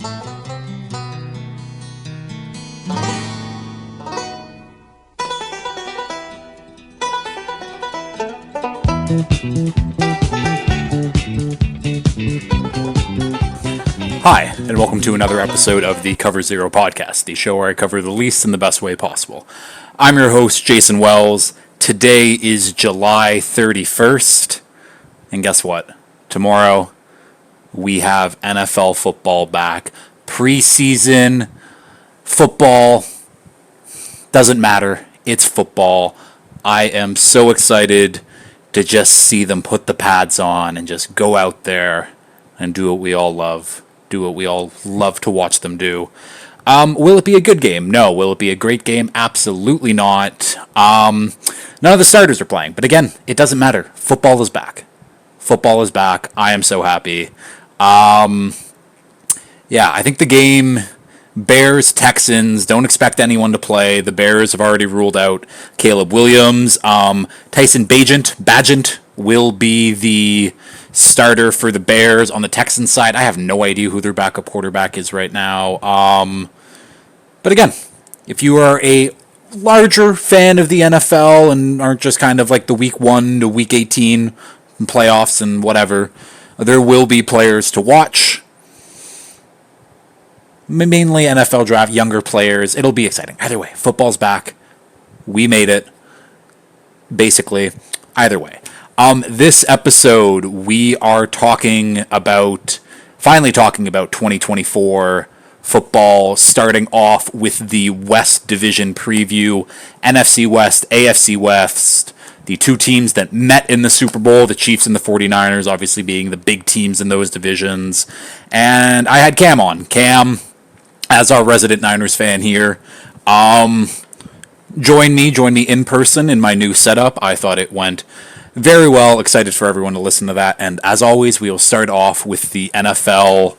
Hi, and welcome to another episode of the Cover Zero podcast, the show where I cover the least in the best way possible. I'm your host, Jason Wells. Today is July 31st, and guess what? Tomorrow, we have NFL football back. Preseason football doesn't matter. It's football. I am so excited to just see them put the pads on and just go out there and do what we all love. Do what we all love to watch them do. Will it be a good game? No. Will it be a great game? Absolutely not. None of the starters are playing. But again, it doesn't matter. Football is back. Football is back. I am so happy. I think the game, Bears-Texans, don't expect anyone to play. The Bears have already ruled out Caleb Williams. Tyson Bagent will be the starter for the Bears. On the Texans side, I have no idea who their backup quarterback is right now. But again, if you are a larger fan of the NFL and aren't just kind of like the week 1 to week 18 playoffs and whatever, there will be players to watch. Mainly NFL draft, younger players. It'll be exciting. Either way, football's back. We made it. Basically, either way. This episode, we are finally talking about 2024 football, starting off with the West Division preview, NFC West, AFC West, the two teams that met in the Super Bowl, the Chiefs and the 49ers, obviously being the big teams in those divisions. And I had Cam on. Cam, as our resident Niners fan here, join me in person in my new setup. I thought it went very well. Excited for everyone to listen to that. And as always, we will start off with the NFL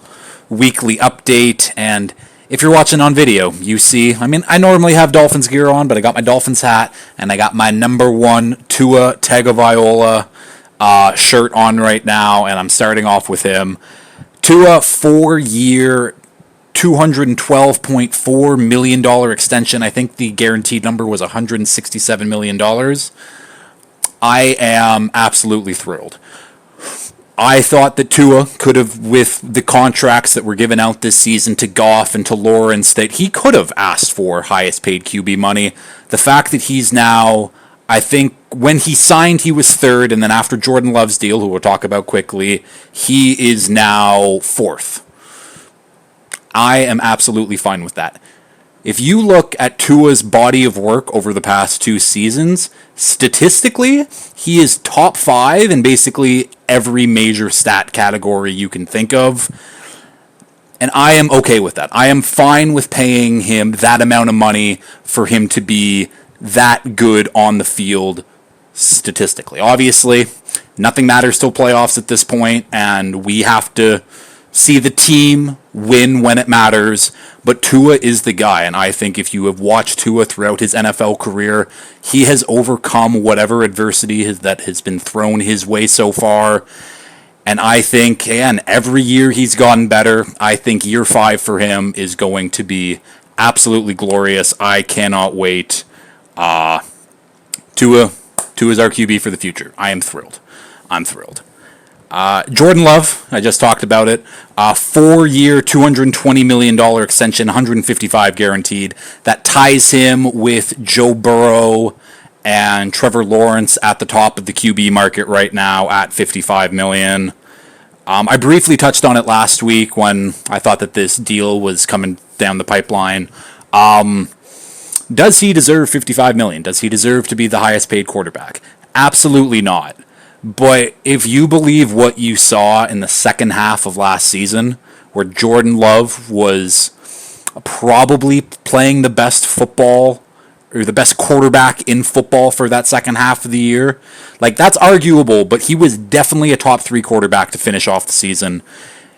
weekly update. And if you're watching on video, you see, I normally have Dolphins gear on, but I got my Dolphins hat and I got my number 1 Tua Tagovailoa shirt on right now. And I'm starting off with him. Tua, 4-year, $212.4 million extension. I think the guaranteed number was $167 million. I am absolutely thrilled. I thought that Tua could have, with the contracts that were given out this season to Goff and to Lawrence, that he could have asked for highest paid QB money. The fact that he's now, I think when he signed, he was 3rd, and then after Jordan Love's deal, who we'll talk about quickly, he is now 4th. I am absolutely fine with that. If you look at Tua's body of work over the past 2 seasons, statistically, he is top 5 in basically every major stat category you can think of. And I am okay with that. I am fine with paying him that amount of money for him to be that good on the field statistically. Obviously, nothing matters till playoffs at this point, and we have to see the team win when it matters, but Tua is the guy, and I think if you have watched Tua throughout his NFL career, he has overcome whatever adversity that has been thrown his way so far, and I think, again, every year he's gotten better. I think year 5 for him is going to be absolutely glorious. I cannot wait. Tua is our QB for the future. I am thrilled. I'm thrilled. Jordan Love, I just talked about it. 4-year, $220 million extension, $155 guaranteed. That ties him with Joe Burrow and Trevor Lawrence at the top of the QB market right now at $55 million. I briefly touched on it last week when I thought that this deal was coming down the pipeline. Does he deserve $55 million? Does he deserve to be the highest paid quarterback? Absolutely not. But if you believe what you saw in the second half of last season, where Jordan Love was probably playing the best football or the best quarterback in football for that second half of the year, like that's arguable, but he was definitely a top 3 quarterback to finish off the season.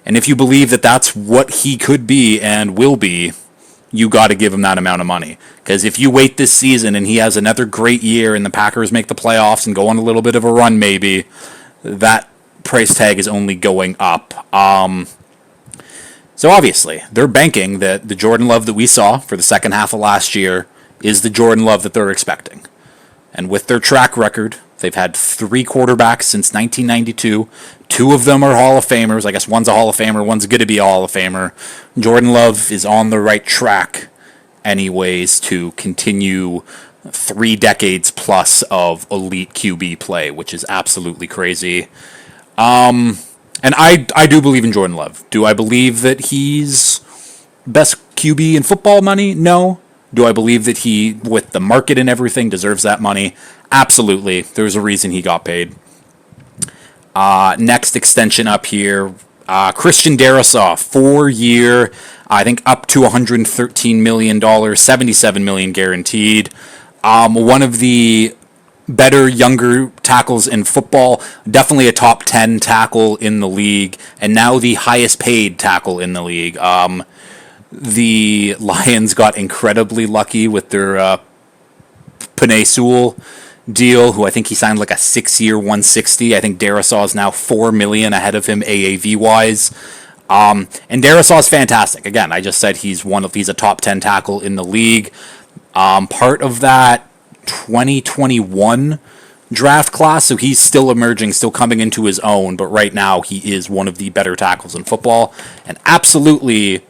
And if you believe that that's what he could be and will be, you got to give him that amount of money. Because if you wait this season and he has another great year and the Packers make the playoffs and go on a little bit of a run maybe, that price tag is only going up. So obviously, they're banking that the Jordan Love that we saw for the second half of last year is the Jordan Love that they're expecting. And with their track record, they've had 3 quarterbacks since 1992. 2 of them are Hall of Famers. I guess one's a Hall of Famer, one's going to be a Hall of Famer. Jordan Love is on the right track anyways to continue 3 decades plus of elite QB play, which is absolutely crazy. And I do believe in Jordan Love. Do I believe that he's best QB in football money? No. Do I believe that he, with the market and everything, deserves that money? Absolutely. There's a reason he got paid. Next extension up here, Christian Darrisaw, 4-year, I think up to $113 million, $77 million guaranteed. One of the better younger tackles in football, definitely a top 10 tackle in the league, and now the highest paid tackle in the league. The Lions got incredibly lucky with their Penei Sewell deal, who I think he signed like a 6-year $160. I think Darrisaw is now $4 million ahead of him AAV wise. And Darrisaw is fantastic. Again, I just said he's a top 10 tackle in the league. Part of that 2021 draft class, so he's still emerging, still coming into his own, but right now he is one of the better tackles in football and absolutely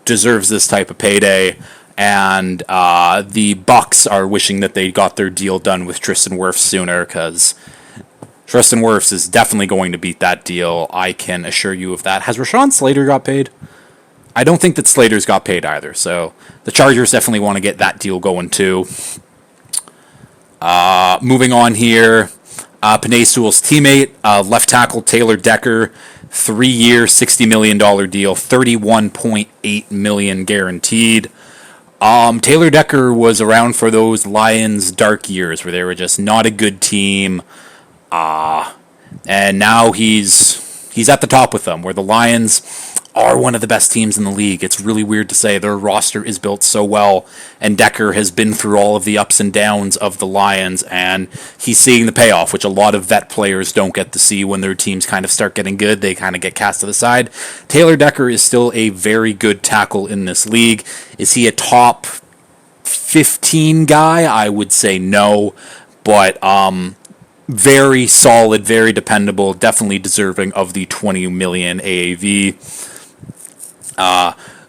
deserves this type of payday. And the Bucks are wishing that they got their deal done with Tristan Wirfs sooner, because Tristan Wirfs is definitely going to beat that deal. I can assure you of that. Has Rashawn Slater got paid? I don't think that Slater's got paid either, so the Chargers definitely want to get that deal going too. Moving on here, Penei Sewell's teammate, left tackle Taylor Decker, 3-year, $60 million deal, $31.8 million guaranteed. Taylor Decker was around for those Lions dark years where they were just not a good team. And now he's at the top with them, where the Lions are one of the best teams in the league. It's really weird to say. Their roster is built so well, and Decker has been through all of the ups and downs of the Lions, and he's seeing the payoff, which a lot of vet players don't get to see when their teams kind of start getting good. They kind of get cast to the side. Taylor Decker is still a very good tackle in this league. Is he a top 15 guy? I would say no, but very solid, very dependable, definitely deserving of the $20 million AAV.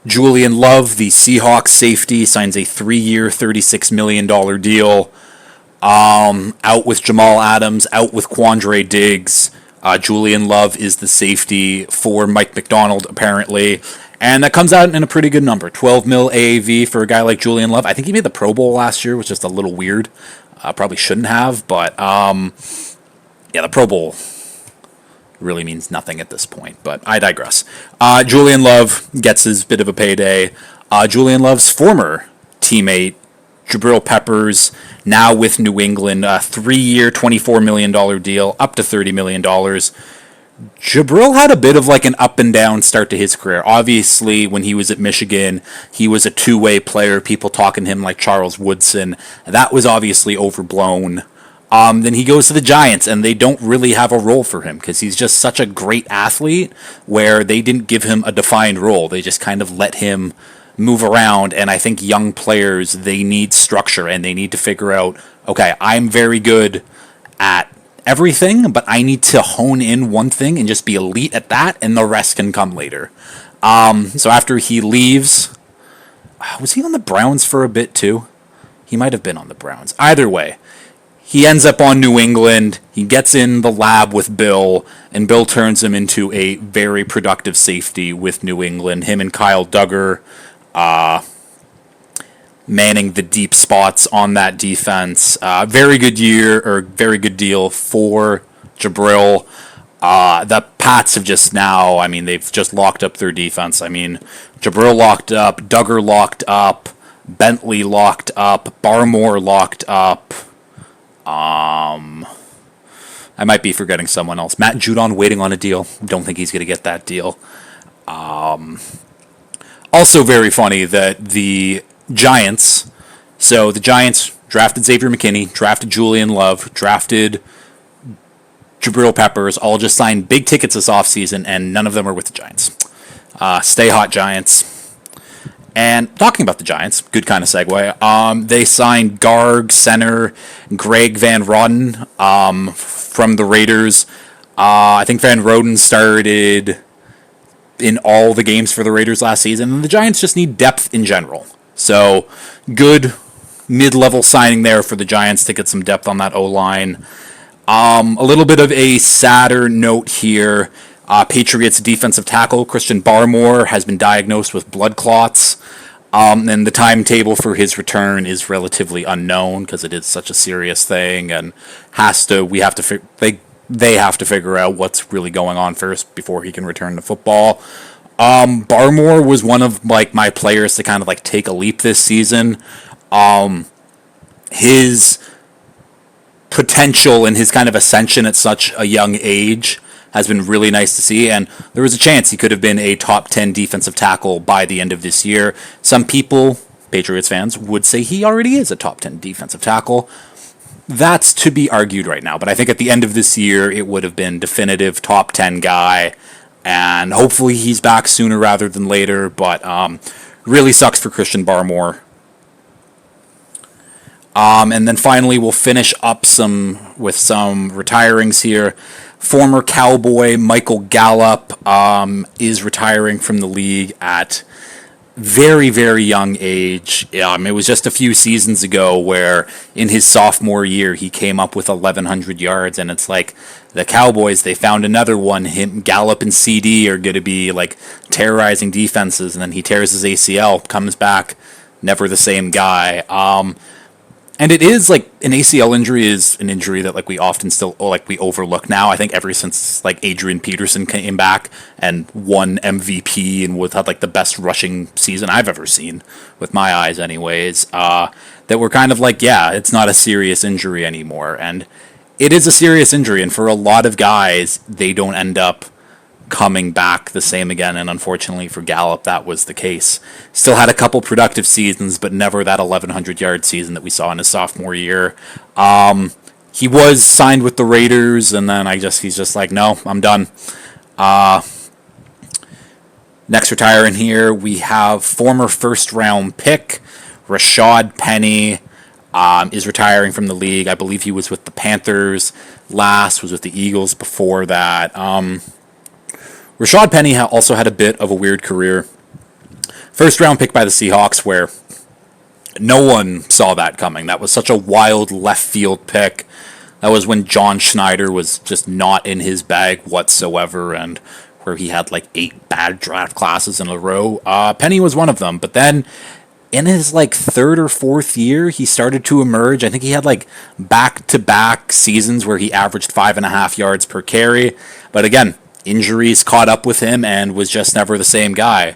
Julian Love, the Seahawks safety, signs a 3-year, $36 million deal. Out with Jamal Adams, out with Quandre Diggs. Julian Love is the safety for Mike McDonald, apparently. And that comes out in a pretty good number. 12 mil AAV for a guy like Julian Love. I think he made the Pro Bowl last year, which is just a little weird. Probably shouldn't have, but the Pro Bowl really means nothing at this point, but I digress. Julian Love gets his bit of a payday. Julian Love's former teammate, Jabril Peppers, now with New England, a 3-year, $24 million deal, up to $30 million. Jabril had a bit of like an up and down start to his career. Obviously, when he was at Michigan, he was a two-way player, people talking to him like Charles Woodson. That was obviously overblown. Then he goes to the Giants, and they don't really have a role for him because he's just such a great athlete where they didn't give him a defined role. They just kind of let him move around, and I think young players, they need structure, and they need to figure out, okay, I'm very good at everything, but I need to hone in one thing and just be elite at that, and the rest can come later. So after he leaves, was he on the Browns for a bit too? He might have been on the Browns. Either way, he ends up on New England. He gets in the lab with Bill, and Bill turns him into a very productive safety with New England. Him and Kyle Duggar manning the deep spots on that defense. Very good year, or very good deal for Jabril. The Pats have just now, I mean, they've just locked up their defense. I mean, Jabril locked up, Duggar locked up, Bentley locked up, Barmore locked up. I might be forgetting someone else. Matt Judon waiting on a deal. Don't think he's going to get that deal. Also very funny that the Giants drafted Xavier McKinney, drafted Julian Love, drafted Jabril Peppers, all just signed big tickets this offseason, and none of them are with the Giants. Stay hot, Giants. And talking about the Giants, good kind of segue. They signed Garg center Greg Van Roden from the Raiders. I think Van Roden started in all the games for the Raiders last season, and the Giants just need depth in general. So, good mid-level signing there for the Giants to get some depth on that O-line. A little bit of a sadder note here. Patriots defensive tackle Christian Barmore has been diagnosed with blood clots. And the timetable for his return is relatively unknown because it is such a serious thing, and they have to figure out what's really going on first before he can return to football. Barmore was one of my players to kind of take a leap this season. His potential and his kind of ascension at such a young age has been really nice to see, and there was a chance he could have been a top 10 defensive tackle by the end of this year. Some people, Patriots fans, would say he already is a top 10 defensive tackle. That's to be argued right now, but I think at the end of this year, it would have been definitive top 10 guy, and hopefully he's back sooner rather than later, but really sucks for Christian Barmore. And then finally, we'll finish up with some retirings here. Former Cowboy Michael Gallup is retiring from the league at very, very young age. It was just a few seasons ago where in his sophomore year he came up with 1,100 yards, and it's like the Cowboys, they found another one. Gallup and CD are going to be terrorizing defenses, and then he tears his ACL, comes back, never the same guy. And it is an ACL injury is an injury that we often still we overlook now. I think ever since Adrian Peterson came back and won MVP and had the best rushing season I've ever seen with my eyes, anyways. That we're kind of it's not a serious injury anymore, and it is a serious injury. And for a lot of guys, they don't end up coming back the same again, and unfortunately for Gallup, that was the case. Still had a couple productive seasons, but never that 1,100-yard season that we saw in his sophomore year. He was signed with the Raiders, and then he's just no, I'm done. Next retiring here, we have former first-round pick Rashad Penny is retiring from the league. I believe he was with the Panthers last, was with the Eagles before that. Rashad Penny also had a bit of a weird career. First round pick by the Seahawks, where no one saw that coming. That was such a wild left field pick. That was when John Schneider was just not in his bag whatsoever, and where he had 8 bad draft classes in a row. Penny was one of them, but then in his third or fourth year, he started to emerge. I think he had back-to-back seasons where he averaged 5.5 yards per carry. But again, injuries caught up with him and was just never the same guy.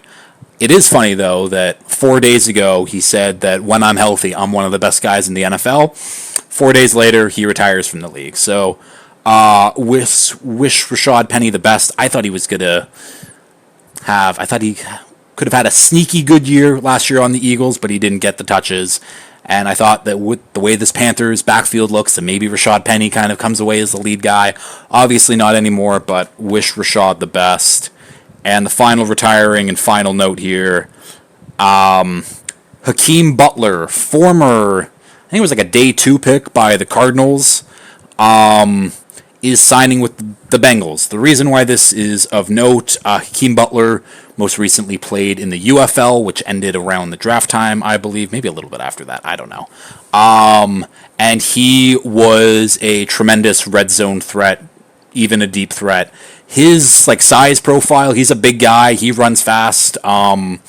It is funny, though, that 4 days ago he said that when I'm healthy, I'm one of the best guys in the NFL. 4 days later, he retires from the league. So, wish Rashad Penny the best. I thought he could have had a sneaky good year last year on the Eagles, but he didn't get the touches. And I thought that with the way this Panthers backfield looks, that maybe Rashad Penny kind of comes away as the lead guy. Obviously not anymore, but wish Rashad the best. And the final retiring and final note here, Hakeem Butler, former, I think it was a day 2 pick by the Cardinals, is signing with the Bengals. The reason why this is of note, Hakeem Butler most recently played in the UFL, which ended around the draft time, I believe. Maybe a little bit after that. I don't know. And he was a tremendous red zone threat, even a deep threat. His size profile, he's a big guy. He runs fast. And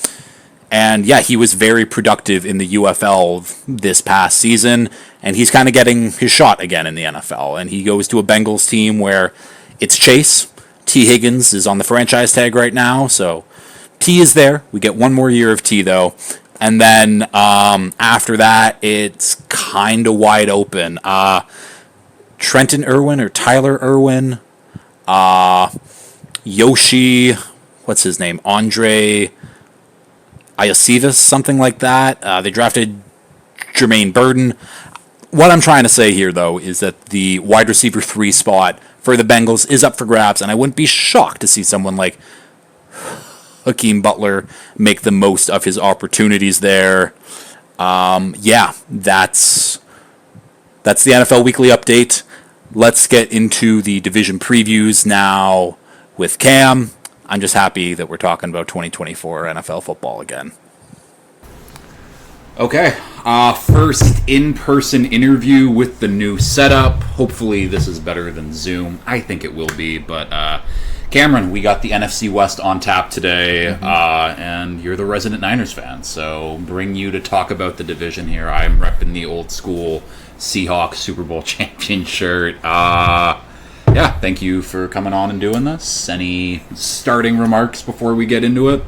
yeah, he was very productive in the UFL this past season, and he's kind of getting his shot again in the NFL. And he goes to a Bengals team where it's Chase. T. Higgins is on the franchise tag right now, so T is there. We get one more year of T, though. And then after that, it's kind of wide open. Trenton Irwin or Tyler Irwin, Yoshi, what's his name? Andre Iosivas, something like that. They drafted Jermaine Burton. What I'm trying to say here, though, is that the wide receiver 3 spot for the Bengals is up for grabs, and I wouldn't be shocked to see someone like Hakeem Butler make the most of his opportunities there. That's the NFL Weekly Update. Let's get into the division previews now with Cam. I'm just happy that we're talking about 2024 NFL football again. Okay, first in-person interview with the new setup. Hopefully this is better than Zoom. I think it will be, but Cameron, we got the NFC West on tap today, and you're the resident Niners fan, so bring you to talk about the division here. I'm repping the old school Seahawks Super Bowl champion shirt. Thank you for coming on and doing this. Any starting remarks before we get into it?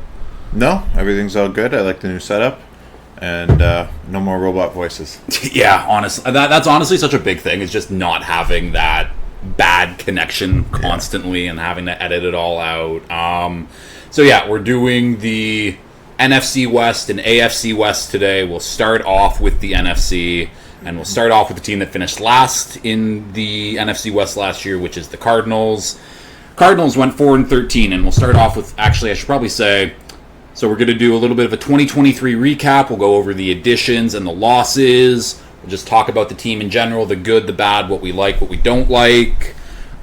No, everything's all good. I like the new setup. And no more robot voices. Yeah, honestly, that's honestly such a big thing, is just not having that bad connection constantly and having to edit it all out. We're doing the NFC West and AFC West today. We'll start off with the NFC, and we'll start off with the team that finished last in the NFC West last year, which is the Cardinals. Cardinals went 4-13, and we'll start off with, actually, I should probably say, so we're going to do a little bit of a 2023 recap. We'll go over the additions and the losses. We'll just talk about the team in general, the good, the bad, what we like, what we don't like.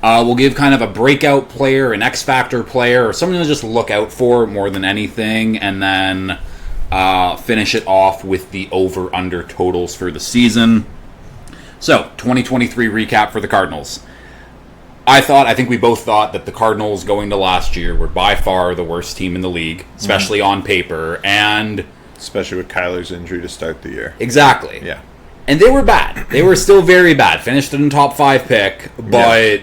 We'll give kind of a breakout player, an X-Factor player, or something to just look out for more than anything. And then finish it off with the over-under totals for the season. So, 2023 recap for the Cardinals. I think we both thought that the Cardinals going to last year were by far the worst team in the league, especially on paper, and especially with Kyler's injury to start the year. Exactly. Yeah. And they were bad. They were still very bad. Finished in the top 5 pick, but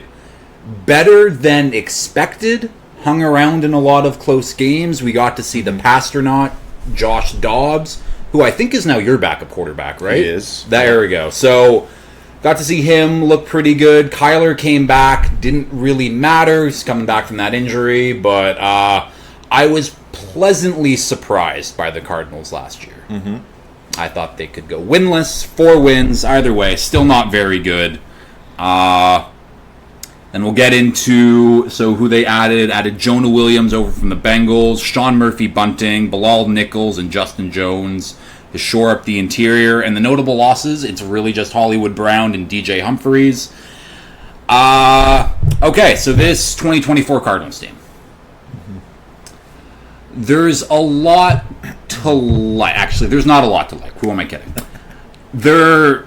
better than expected. Hung around in a lot of close games. We got to see the Pasternaut, Josh Dobbs, who I think is now your backup quarterback, right? He is. There we go. So got to see him look pretty good. Kyler came back. Didn't really matter. He's coming back from that injury. But I was pleasantly surprised by the Cardinals last year. Mm-hmm. I thought they could go winless. 4 wins. Either way, still not very good. Then we'll get into who they added. Added Jonah Williams over from the Bengals. Sean Murphy-Bunting. Bilal Nichols and Justin Jones to shore up the interior. And the notable losses, it's really just Hollywood Brown and DJ Humphries. Okay, so this 2024 Cardinals team. There's a lot to like. Actually, there's not a lot to like. Who am I kidding? They're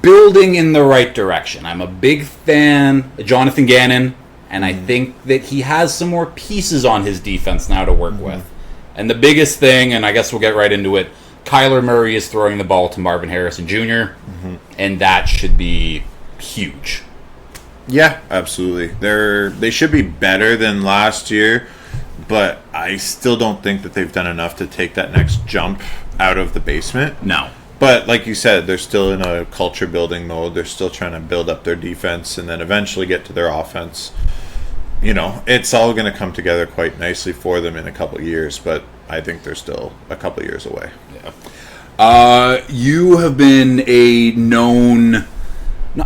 building in the right direction. I'm a big fan of Jonathan Gannon, and I think that he has some more pieces on his defense now to work with. And the biggest thing, and I guess we'll get right into it, Kyler Murray is throwing the ball to Marvin Harrison Jr., and that should be huge. Yeah, absolutely. They should be better than last year, but I still don't think that they've done enough to take that next jump out of the basement. No. But like you said, they're still in a culture building mode. They're still trying to build up their defense and then eventually get to their offense. You know, it's all going to come together quite nicely for them in a couple of years, but I think they're still a couple of years away. Yeah. You have been a known,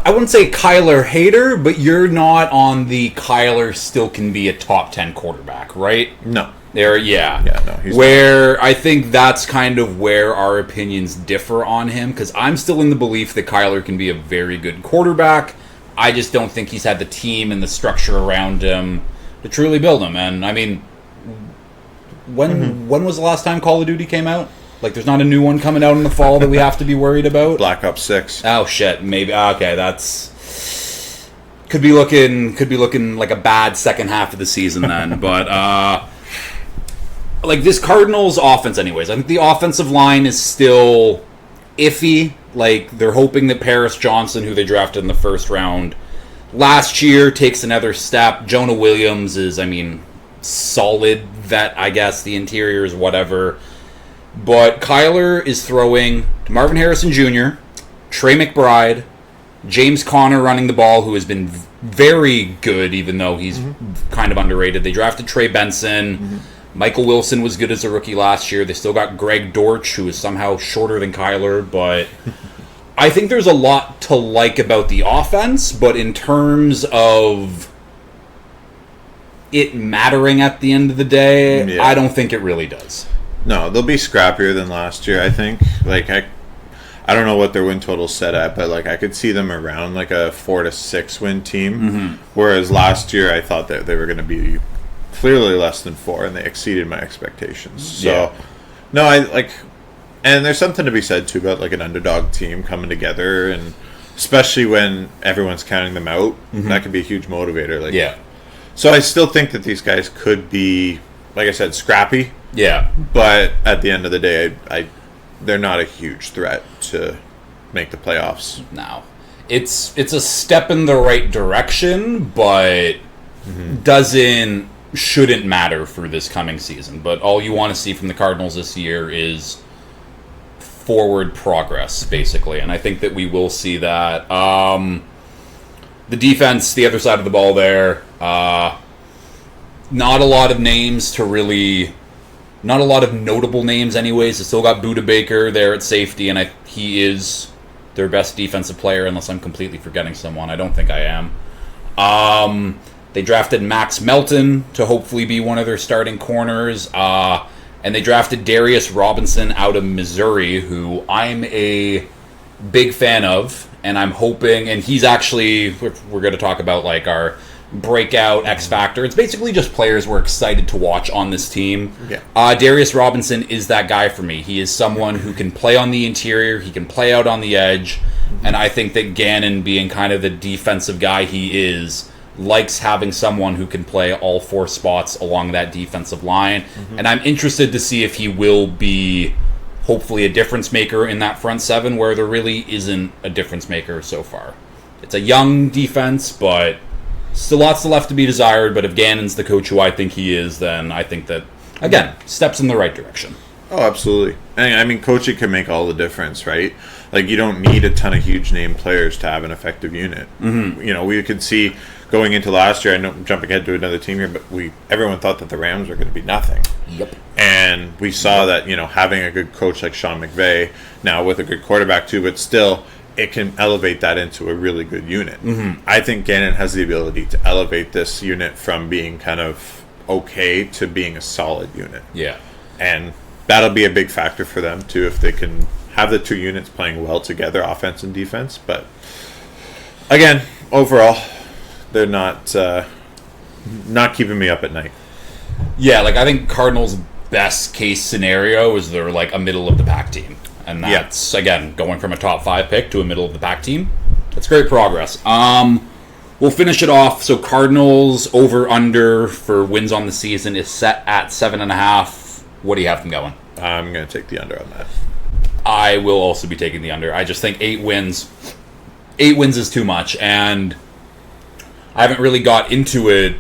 I wouldn't say Kyler hater, but you're not on the Kyler still can be a top 10 quarterback, right? No. Where I think that's kind of where our opinions differ on him, because I'm still in the belief that Kyler can be a very good quarterback. I just don't think he's had the team and the structure around him to truly build him. And I mean, when was the last time Call of Duty came out? Like, there's not a new one coming out in the fall that we have to be worried about? Black Ops 6. Oh shit, maybe. Okay, that's could be looking like a bad second half of the season then. But like this Cardinals offense anyways, I think the offensive line is still iffy. Like, they're hoping that Paris Johnson, who they drafted in the first round last year, takes another step. Jonah Williams is, solid vet, I guess. The interior is whatever. But Kyler is throwing to Marvin Harrison Jr., Trey McBride, James Conner running the ball, who has been very good, even though he's kind of underrated. They drafted Trey Benson. Michael Wilson was good as a rookie last year. They still got Greg Dortch, who is somehow shorter than Kyler, but I think there's a lot to like about the offense, but in terms of it mattering at the end of the day, Yeah. I don't think it really does. No, they'll be scrappier than last year, I think. Like, I don't know what their win total's set at, but like I could see them around like a 4 to 6 win team. Whereas last year I thought that they were going to be clearly less than 4, and they exceeded my expectations. So, no, I like, and there's something to be said too about like an underdog team coming together, and especially when everyone's counting them out, that can be a huge motivator. Like, so I still think that these guys could be, like I said, scrappy. Yeah, but at the end of the day, they're not a huge threat to make the playoffs. No. It's a step in the right direction, but shouldn't matter for this coming season. But all you want to see from the Cardinals this year is forward progress, basically. And I think that we will see that. The defense, the other side of the ball there, not a lot of names to really... Not a lot of notable names anyways. They still got Budda Baker there at safety, and he is their best defensive player, unless I'm completely forgetting someone. I don't think I am. They drafted Max Melton to hopefully be one of their starting corners. And they drafted Darius Robinson out of Missouri, who I'm a big fan of. And I'm hoping, and he's actually, we're going to talk about like our breakout X Factor. It's basically just players we're excited to watch on this team. Darius Robinson is that guy for me. He is someone who can play on the interior, he can play out on the edge, and I think that Gannon, being kind of the defensive guy he is, likes having someone who can play all 4 spots along that defensive line. And I'm interested to see if he will be hopefully a difference maker in that front 7, where there really isn't a difference maker so far. It's a young defense, but still lots left to be desired. But if Gannon's the coach who I think he is, then I think that, again, steps in the right direction. Oh, absolutely. I mean, coaching can make all the difference, right? Like, you don't need a ton of huge name players to have an effective unit. You know, we could see going into last year, I know I'm jumping ahead to another team here, but everyone thought that the Rams were going to be nothing. And we saw that, you know, having a good coach like Sean McVay, now with a good quarterback too, but still, it can elevate that into a really good unit. I think Gannon has the ability to elevate this unit from being kind of okay to being a solid unit. And that'll be a big factor for them too, if they can have the 2 units playing well together, offense and defense. But again, overall, they're not keeping me up at night. Like I think Cardinals' best case scenario is they're like a middle of the pack team. And that's, again, going from a top 5 pick to a middle-of-the-pack team. That's great progress. We'll finish it off. So Cardinals over-under for wins on the season is set at 7.5. What do you have them going? I'm going to take the under on that. I will also be taking the under. I just think 8 wins. 8 wins is too much. And I haven't really got into it,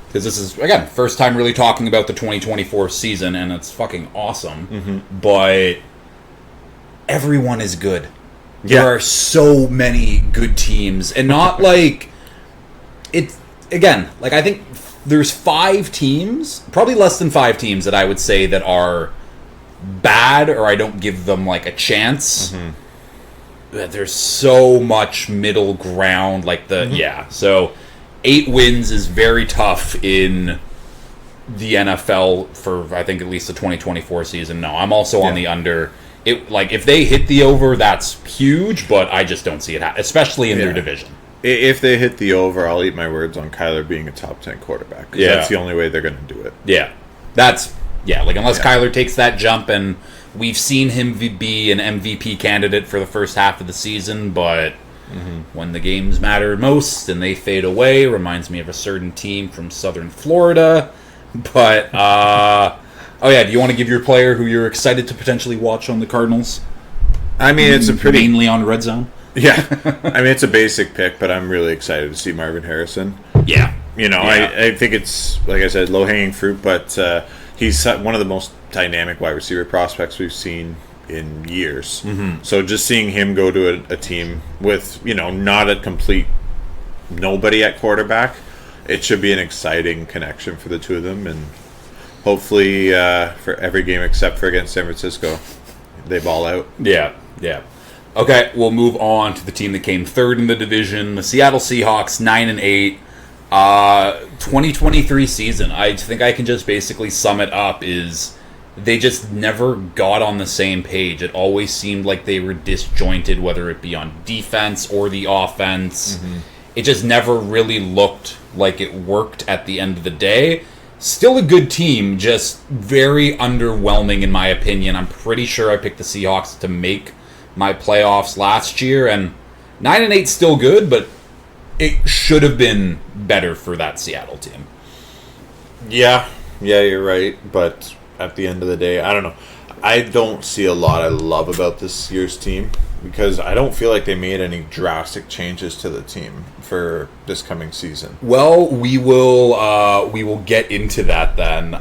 because this is, again, first time really talking about the 2024 season, and it's fucking awesome. But everyone is good. There are so many good teams, and not like it. Again, like I think there's 5 teams, probably less than 5 teams, that I would say that are bad, or I don't give them like a chance. There's so much middle ground, like so 8 wins is very tough in the NFL for, I think, at least the 2024 season. No, I'm also on the under. Like, if they hit the over, that's huge, but I just don't see it especially in their division. If they hit the over, I'll eat my words on Kyler being a top 10 quarterback. That's the only way they're going to do it. Like, unless Kyler takes that jump, and we've seen him be an MVP candidate for the first half of the season, but when the games matter most and they fade away, reminds me of a certain team from southern Florida. But, do you want to give your player who you're excited to potentially watch on the Cardinals? I mean, it's a pretty... Mainly on Red Zone? I mean, it's a basic pick, but I'm really excited to see Marvin Harrison. You know, I think it's, like I said, low-hanging fruit, but he's one of the most dynamic wide receiver prospects we've seen in years. So just seeing him go to a team with, you know, not a complete nobody at quarterback, it should be an exciting connection for the two of them, and hopefully for every game except for against San Francisco, they ball out. Okay, we'll move on to the team that came third in the division, the Seattle Seahawks, 9-8. 2023 season, I think I can just basically sum it up is they just never got on the same page. It always seemed like they were disjointed, whether it be on defense or the offense. It just never really looked like it worked at the end of the day. Still a good team, just very underwhelming in my opinion. I'm pretty sure I picked the Seahawks to make my playoffs last year, and 9-8 still good, but it should have been better for that Seattle team. Yeah, you're right. But at the end of the day, I don't know. I don't see a lot I love about this year's team because I don't feel like they made any drastic changes to the team for this coming season. Well, we will get into that then.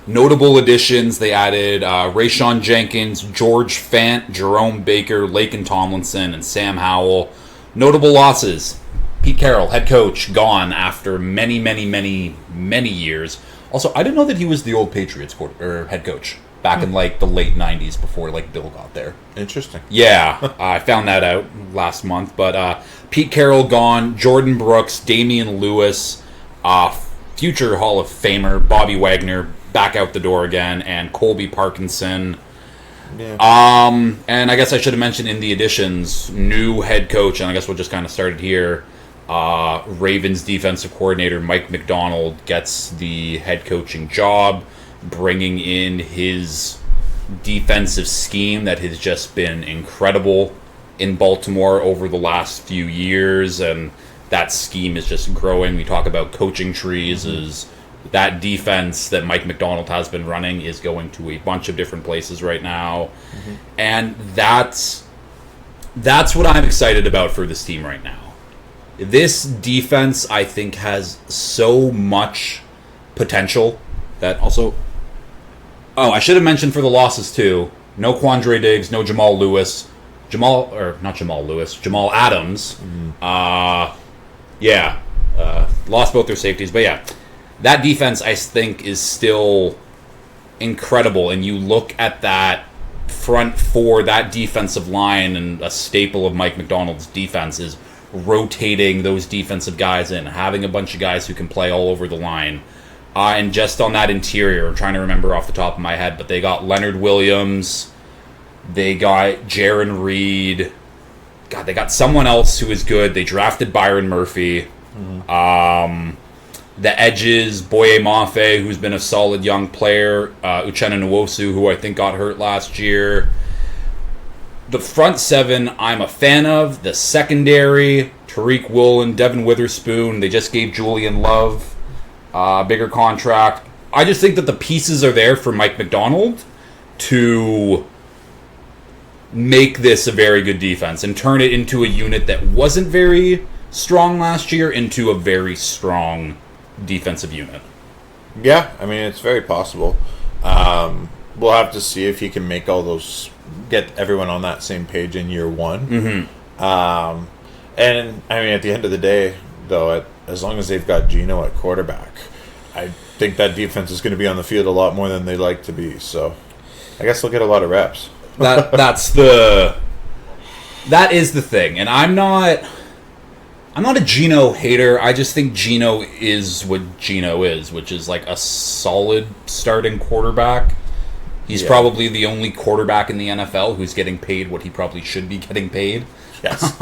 Notable additions, they added Rayshon Jenkins, George Fant, Jerome Baker, Laken Tomlinson, and Sam Howell. Notable losses, Pete Carroll, head coach, gone after many, many, many, many years. Also, I didn't know that he was the old Patriots head coach back in like the late 90s before like Bill got there. Interesting. Yeah, I found that out last month. But Pete Carroll gone, Jordan Brooks, Damian Lewis, future Hall of Famer Bobby Wagner back out the door again, and Colby Parkinson. Yeah. And I guess I should have mentioned in the additions, new head coach, and I guess we'll just kind of start it here. Ravens defensive coordinator Mike McDonald gets the head coaching job, bringing in his defensive scheme that has just been incredible in Baltimore over the last few years, and that scheme is just growing. We talk about coaching trees, is that defense that Mike McDonald has been running is going to a bunch of different places right now, and that's what I'm excited about for this team right now. This defense, I think, has so much potential that also... Oh, I should have mentioned for the losses, too. No Quandre Diggs, no Jamal Adams. Lost both their safeties. But yeah, that defense, I think, is still incredible. And you look at that front four, that defensive line, and a staple of Mike McDonald's defense is rotating those defensive guys in, having a bunch of guys who can play all over the line. And just on that interior, I'm trying to remember off the top of my head, but they got Leonard Williams, they got Jaron Reed, God, they got someone else who is good. They drafted Byron Murphy. The edges, Boye Mafe, who's been a solid young player, Uchenna Nwosu, who I think got hurt last year. The front seven, I'm a fan of. The secondary, Tariq Woolen, Devin Witherspoon. They just gave Julian Love a bigger contract. I just think that the pieces are there for Mike McDonald to make this a very good defense and turn it into a unit that wasn't very strong last year into a very strong defensive unit. Yeah, I mean, it's very possible. We'll have to see if he can make all those, get everyone on that same page in year one. And I mean, at the end of the day, though, as long as they've got Geno at quarterback, I think that defense is going to be on the field a lot more than they like to be. So I guess they'll get a lot of reps. That is the thing. And I'm not a Geno hater. I just think Geno is what Geno is, which is like a solid starting quarterback. He's probably the only quarterback in the NFL who's getting paid what he probably should be getting paid. Yes.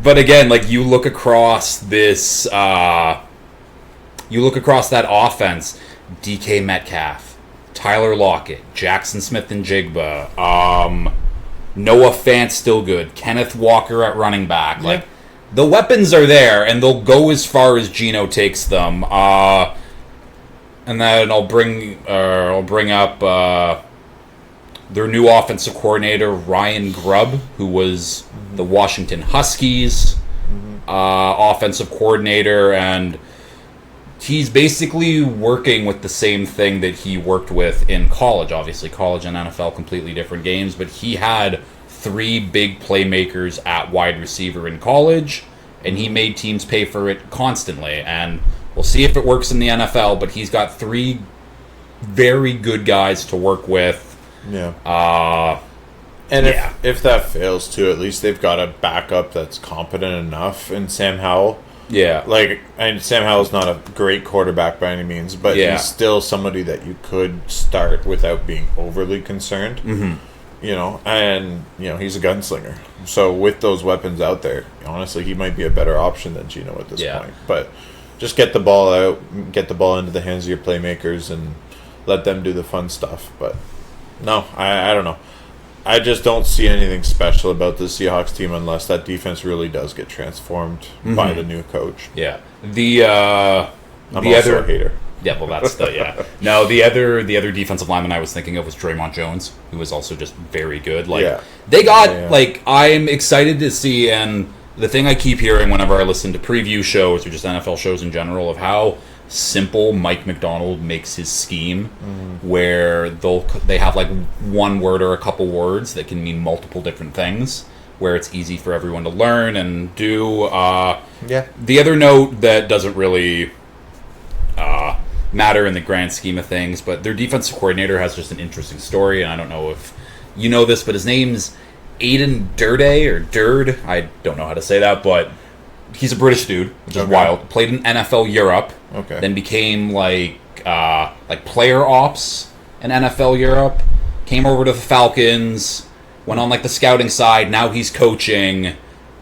But again, like you look across this, you look across that offense, DK Metcalf, Tyler Lockett, Jackson Smith and Jigba, Noah Fant still good, Kenneth Walker at running back. Yeah. Like the weapons are there, and they'll go as far as Geno takes them. And then I'll bring up their new offensive coordinator, Ryan Grubb, who was the Washington Huskies offensive coordinator, and he's basically working with the same thing that he worked with in college. Obviously, college and NFL, completely different games, but he had 3 big playmakers at wide receiver in college, and he made teams pay for it constantly, and we'll see if it works in the NFL, but he's got 3 very good guys to work with. Yeah. If that fails too, at least they've got a backup that's competent enough in Sam Howell. Yeah. Like, and Sam Howell's not a great quarterback by any means, but Yeah. he's still somebody that you could start without being overly concerned. Mm-hmm. You know, and he's a gunslinger. So with those weapons out there, honestly, he might be a better option than Gino at this point. But just get the ball out, get the ball into the hands of your playmakers, and let them do the fun stuff. But no, I don't know. I just don't see anything special about the Seahawks team unless that defense really does get transformed by the new coach. Yeah. I'm the also a hater. Yeah, well, that's No, the other defensive lineman I was thinking of was Draymond Jones, who was also just very good. Like, they got, like, I'm excited to see, and the thing I keep hearing whenever I listen to preview shows or just NFL shows in general, of how simple Mike McDonald makes his scheme, where they have, like, one word or a couple words that can mean multiple different things, where it's easy for everyone to learn and do. The other note that doesn't really matter in the grand scheme of things, but their defensive coordinator has just an interesting story, and I don't know if you know this, but his name's Aiden Durde, or Durd. I don't know how to say that, but he's a British dude, which is wild. Played in NFL Europe, then became like player ops in NFL Europe, came over to the Falcons, went on like the scouting side, now he's coaching,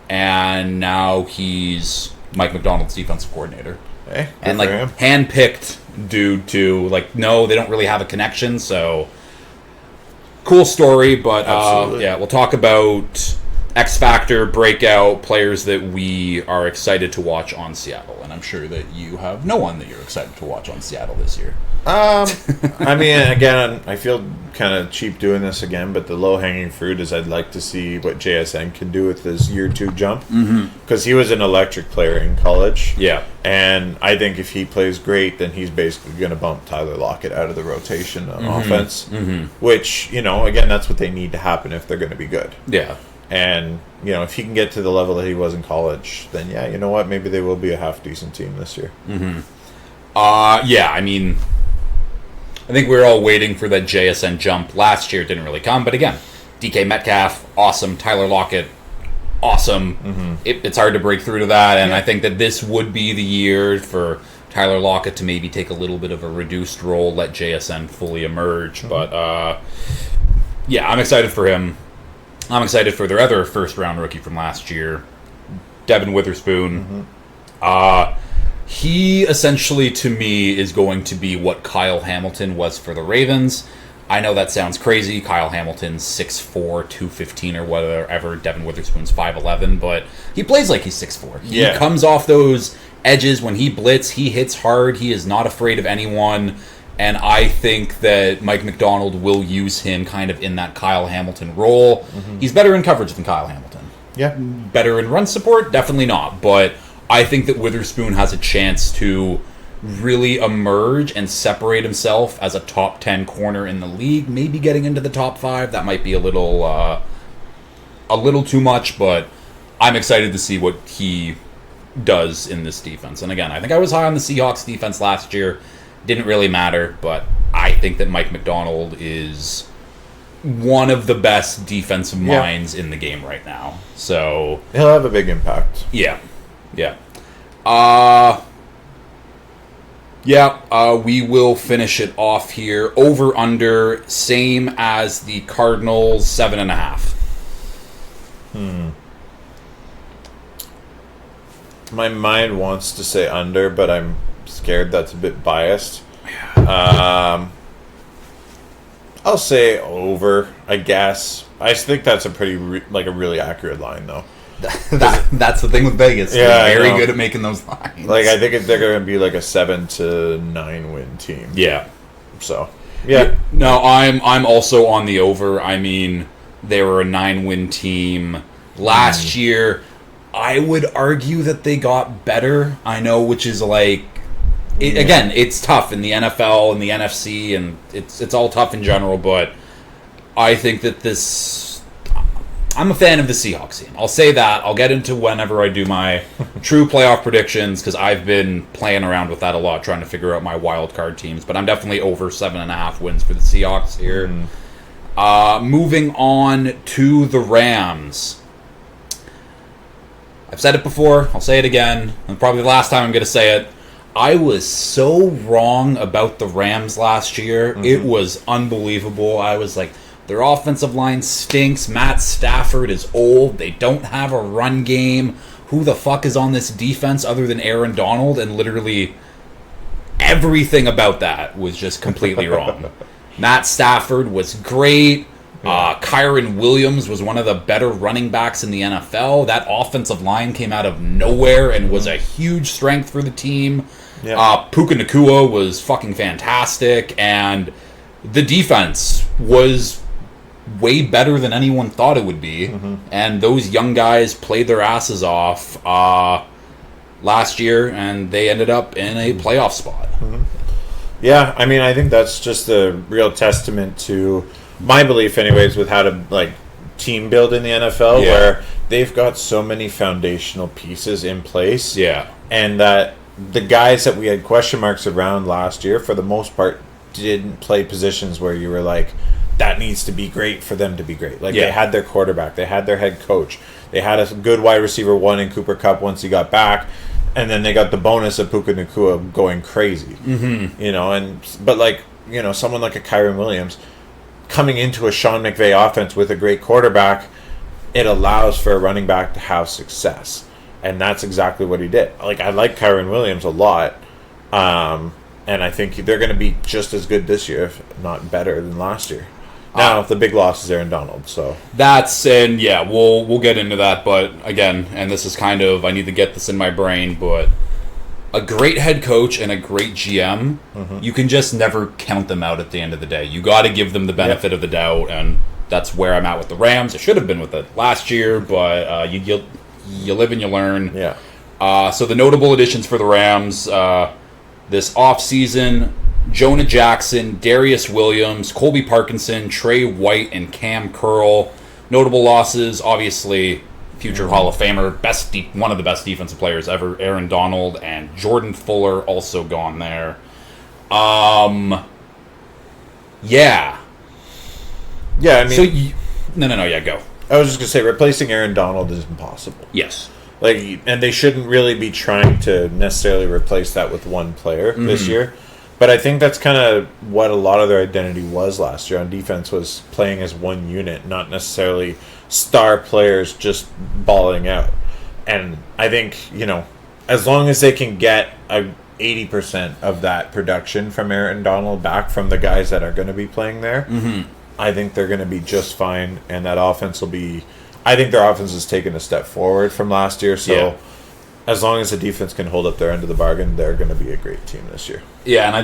and now he's Mike McDonald's defensive coordinator. Hey, and like handpicked dude to, like, no, they don't really have a connection, so cool story. But we'll talk about X Factor, breakout players that we are excited to watch on Seattle, and I'm sure that you have no one that you're excited to watch on Seattle this year. I mean, again, I feel kind of cheap doing this again, but the low-hanging fruit is I'd like to see what JSN can do with his year 2 jump, because he was an electric player in college. Yeah. And I think if he plays great, then he's basically going to bump Tyler Lockett out of the rotation on offense, which, again, that's what they need to happen if they're going to be good. Yeah. And, if he can get to the level that he was in college, then, yeah, you know what? Maybe they will be a half-decent team this year. I mean, I think we were all waiting for that JSN jump. Last year it didn't really come, but again, DK Metcalf, awesome. Tyler Lockett, awesome. It's hard to break through to that, and I think that this would be the year for Tyler Lockett to maybe take a little bit of a reduced role, let JSN fully emerge. But, I'm excited for him. I'm excited for their other first-round rookie from last year, Devin Witherspoon. He essentially, to me, is going to be what Kyle Hamilton was for the Ravens. I know that sounds crazy. Kyle Hamilton's 6'4", 215 or whatever. Devin Witherspoon's 5'11", but he plays like he's 6'4". He comes off those edges when he blitz. He hits hard. He is not afraid of anyone. And I think that Mike McDonald will use him kind of in that Kyle Hamilton role. He's better in coverage than Kyle Hamilton. Yeah. Better in run support? Definitely not. But I think that Witherspoon has a chance to really emerge and separate himself as a top 10 corner in the league. Maybe getting into the top 5. That might be a little too much, but I'm excited to see what he does in this defense. And again, I think I was high on the Seahawks defense last year. Didn't really matter, but I think that Mike McDonald is one of the best defensive minds in the game right now. So he'll have a big impact. Yeah. We will finish it off here. Over under, same as the Cardinals, 7.5. My mind wants to say under, but I'm scared that's a bit biased. I'll say over, I guess. I think that's a pretty a really accurate line, though. That's the thing with Vegas. They're very good at making those lines. Like, I think they're going to be like a 7 to 9 win team. Yeah. So, yeah. No, I'm also on the over. I mean, they were a 9-win team last year. I would argue that they got better. I know, which is like, again, it's tough in the NFL and the NFC, and it's all tough in general. But I think that I'm a fan of the Seahawks team. I'll say that. I'll get into whenever I do my true playoff predictions, because I've been playing around with that a lot, trying to figure out my wild card teams. But I'm definitely over 7.5 wins for the Seahawks here. Moving on to the Rams. I've said it before, I'll say it again, and probably the last time I'm going to say it. I was so wrong about the Rams last year. It was unbelievable. I was like, their offensive line stinks. Matt Stafford is old. They don't have a run game. Who the fuck is on this defense other than Aaron Donald? And literally everything about that was just completely wrong. Matt Stafford was great. Kyron Williams was one of the better running backs in the NFL. That offensive line came out of nowhere and was a huge strength for the team. Puka Nacua was fucking fantastic, and the defense was way better than anyone thought it would be. And those young guys played their asses off last year, and they ended up in a playoff spot. Yeah, I mean, I think that's just a real testament to my belief, anyways, with how to like team build in the NFL, where they've got so many foundational pieces in place. And that the guys that we had question marks around last year, for the most part, didn't play positions where you were like, that needs to be great for them to be great. Like, they had their quarterback, they had their head coach, they had a good wide receiver one in Cooper Kupp once he got back, and then they got the bonus of Puka Nacua going crazy. You know, but like, you know, someone like a Kyron Williams coming into a Sean McVay offense with a great quarterback, it allows for a running back to have success. And that's exactly what he did. Like, I like Kyron Williams a lot. And I think they're going to be just as good this year, if not better than last year. Now, the big loss is Aaron Donald, so we'll get into that. But again, and this is kind of, I need to get this in my brain, but a great head coach and a great GM, you can just never count them out at the end of the day. You got to give them the benefit of the doubt, and that's where I'm at with the Rams. I should have been with it last year, but you live and you learn. So the notable additions for the Rams this offseason: Jonah Jackson, Darius Williams, Colby Parkinson, Trey White, and Cam Curl. Notable losses, obviously, future Hall of Famer, one of the best defensive players ever, Aaron Donald, and Jordan Fuller also gone there. I mean... go. I was just going to say, replacing Aaron Donald is impossible. Yes. Like, and they shouldn't really be trying to necessarily replace that with one player this year. But I think that's kind of what a lot of their identity was last year on defense, was playing as one unit, not necessarily star players just balling out. And I think, you know, as long as they can get 80% of that production from Aaron Donald back from the guys that are going to be playing there, I think they're going to be just fine, and that offense will be... I think their offense has taken a step forward from last year, so as long as the defense can hold up their end of the bargain, they're going to be a great team this year. Yeah, and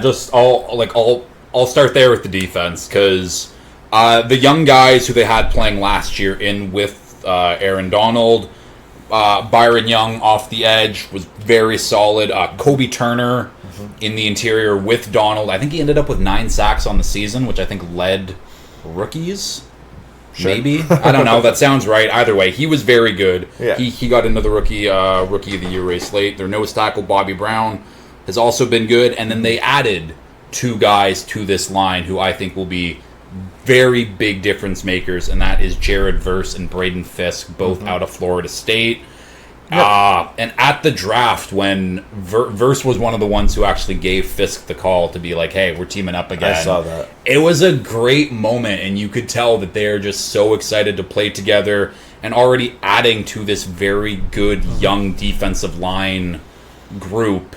I'll start there with the defense, because the young guys who they had playing last year in with Aaron Donald, Byron Young off the edge was very solid. Kobe Turner in the interior with Donald. I think he ended up with 9 sacks on the season, which I think led rookies. Sure. Maybe. I don't know. That sounds right. Either way, he was very good. Yeah. He got into the rookie of the year race late. Their nose tackle, Bobby Brown, has also been good. And then they added 2 guys to this line who I think will be very big difference makers, and that is Jared Verse and Braden Fisk, both out of Florida State. And at the draft, when Verse was one of the ones who actually gave Fisk the call to be like, hey, we're teaming up again. I saw that. It was a great moment, and you could tell that they're just so excited to play together and already adding to this very good young defensive line group.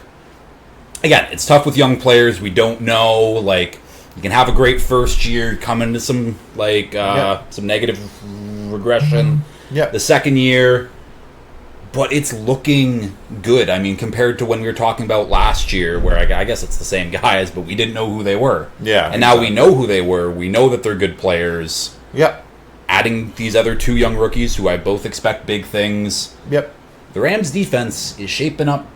Again, it's tough with young players. We don't know, like, you can have a great first year, come into some, like, some negative regression. The second year... But it's looking good. I mean, compared to when we were talking about last year, where I guess it's the same guys, but we didn't know who they were. And now we know who they were. We know that they're good players. Adding these other 2 young rookies who I both expect big things. The Rams' defense is shaping up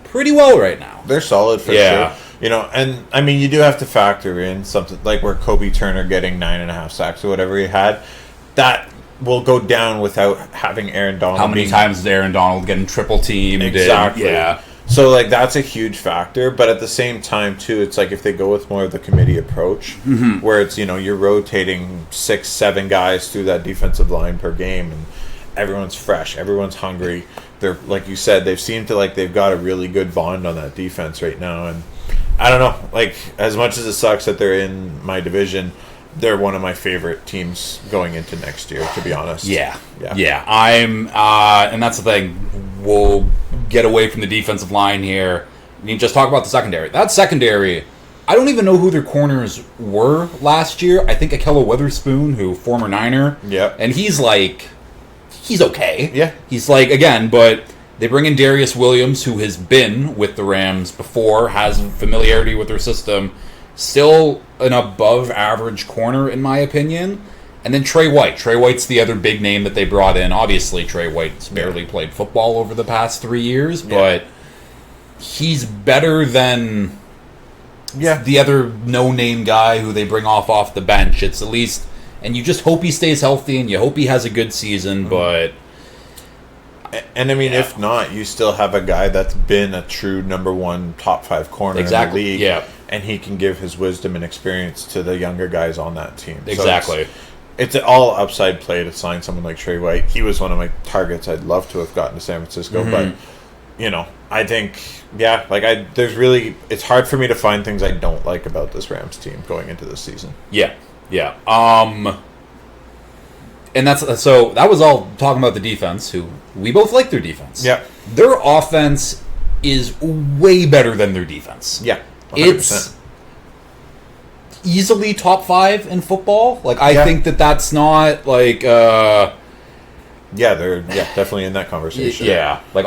pretty well right now. They're solid for sure. You know, and I mean, you do have to factor in something like where Kobe Turner getting 9.5 sacks or whatever he had. That will go down without having Aaron Donald. How many times is Aaron Donald getting triple teamed? Exactly. So, like, that's a huge factor. But at the same time, too, it's like if they go with more of the committee approach, where it's, you know, you're rotating 6-7 guys through that defensive line per game, everyone's fresh, everyone's hungry. They're, like you said, they've seemed to, like, they've got a really good bond on that defense right now. And I don't know, like, as much as it sucks that they're in my division, they're one of my favorite teams going into next year, to be honest. Yeah. I'm, and that's the thing. We'll get away from the defensive line here. You just talk about the secondary. That secondary, I don't even know who their corners were last year. I think Akello Witherspoon, who former Niner. Yeah. And he's okay. Yeah. He's like, again, but they bring in Darius Williams, who has been with the Rams before, has familiarity with their system. Still an above average corner, in my opinion. And then Trey White. Trey White's the other big name that they brought in. Obviously, Trey White's barely played football over the past 3 years, but he's better than the other no-name guy who they bring off the bench. It's at least, and you just hope he stays healthy and you hope he has a good season, but... And I mean, if not, you still have a guy that's been a true number one top 5 corner in the league. Yeah. And he can give his wisdom and experience to the younger guys on that team. Exactly. So it's an all upside play to sign someone like Trey White. He was one of my targets. I'd love to have gotten to San Francisco, but I think it's hard for me to find things I don't like about this Rams team going into this season. Yeah. And that was all talking about the defense, who we both like their defense. Yeah. Their offense is way better than their defense. Yeah. 100%. It's easily top 5 in football. Like, I think that's not like they're definitely in that conversation. Yeah. Like,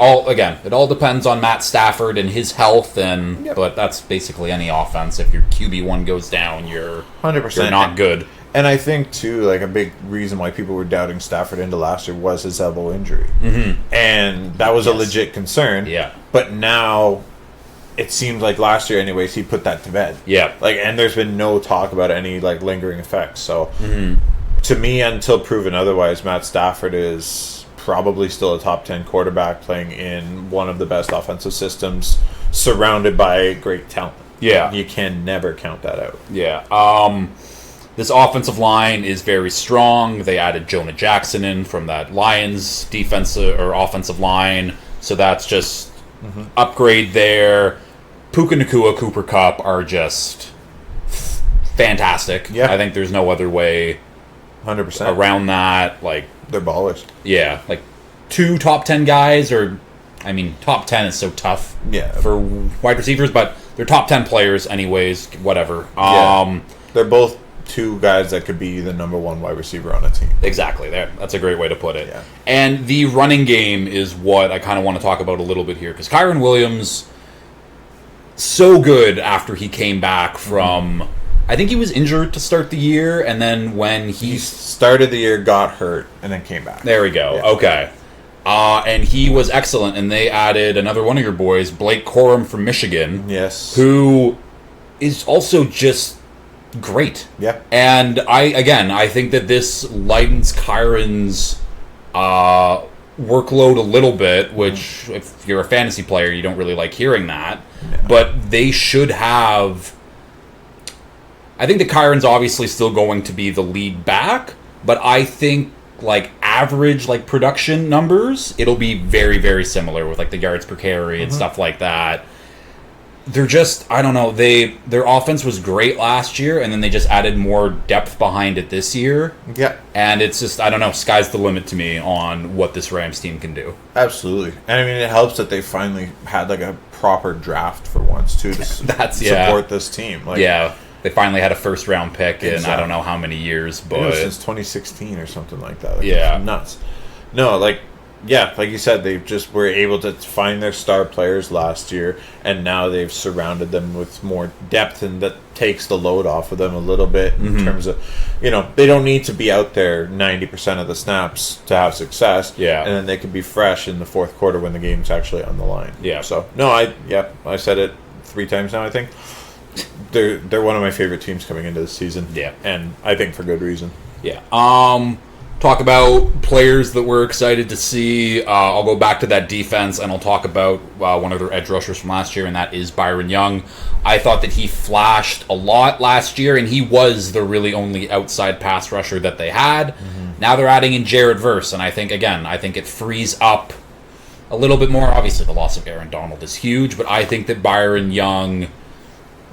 it all depends on Matt Stafford and his health, but that's basically any offense. If your QB1 goes down, you're 100%. You're not good. And I think, too, like, a big reason why people were doubting Stafford into last year was his elbow injury. Mm-hmm. And that was a legit concern. Yeah. But now, it seems like last year, anyways, he put that to bed. Yeah. Like, and there's been no talk about any, like, lingering effects. So, to me, until proven otherwise, Matt Stafford is probably still a top 10 quarterback playing in one of the best offensive systems, surrounded by great talent. Yeah. You can never count that out. Yeah. This offensive line is very strong. They added Jonah Jackson in from that Lions defensive or offensive line, so that's just upgrade there. Puka Nacua, Cooper Kupp are just fantastic. Yeah. I think there's no other way 100% around that. Like, they're ballers. Yeah, like 2 top 10 guys, top 10 is so tough for wide receivers, but they're top 10 players anyways, whatever. They're both 2 guys that could be the number 1 wide receiver on a team. Exactly. That's a great way to put it. Yeah. And the running game is what I kind of want to talk about a little bit here, because Kyron Williams, so good after he came back from... I think he was injured to start the year, and then when he started the year, got hurt, and then came back. There we go. Yeah. Okay. And he was excellent, and they added another one of your boys, Blake Corum from Michigan. Yes. Who is also just great. Yeah. And I think that this lightens Kyron's workload a little bit, which if you're a fantasy player, you don't really like hearing that. No. But they should have... I think that Kyron's obviously still going to be the lead back, but I think like average like production numbers, it'll be very, very similar with like the yards per carry and stuff like that. They're just, I don't know, their offense was great last year, and then they just added more depth behind it this year. Yeah. And it's just, I don't know, sky's the limit to me on what this Rams team can do. Absolutely. And I mean, it helps that they finally had like a proper draft for once too to support this team. Like, they finally had a first-round pick in I don't know how many years, but since 2016 or something like that. Like, it's nuts. No, like you said, they just were able to find their star players last year, and now they've surrounded them with more depth, and that takes the load off of them a little bit in terms of, they don't need to be out there 90% of the snaps to have success. Yeah, and then they can be fresh in the fourth quarter when the game's actually on the line. Yeah. So I said it 3 times now, I think. They're one of my favorite teams coming into this season. Yeah. And I think for good reason. Yeah. Talk about players that we're excited to see. I'll go back to that defense, and I'll talk about one of their edge rushers from last year, and that is Byron Young. I thought that he flashed a lot last year, and he was the really only outside pass rusher that they had. Now they're adding in Jared Verse, and I think it frees up a little bit more. Obviously, the loss of Aaron Donald is huge, but I think that Byron Young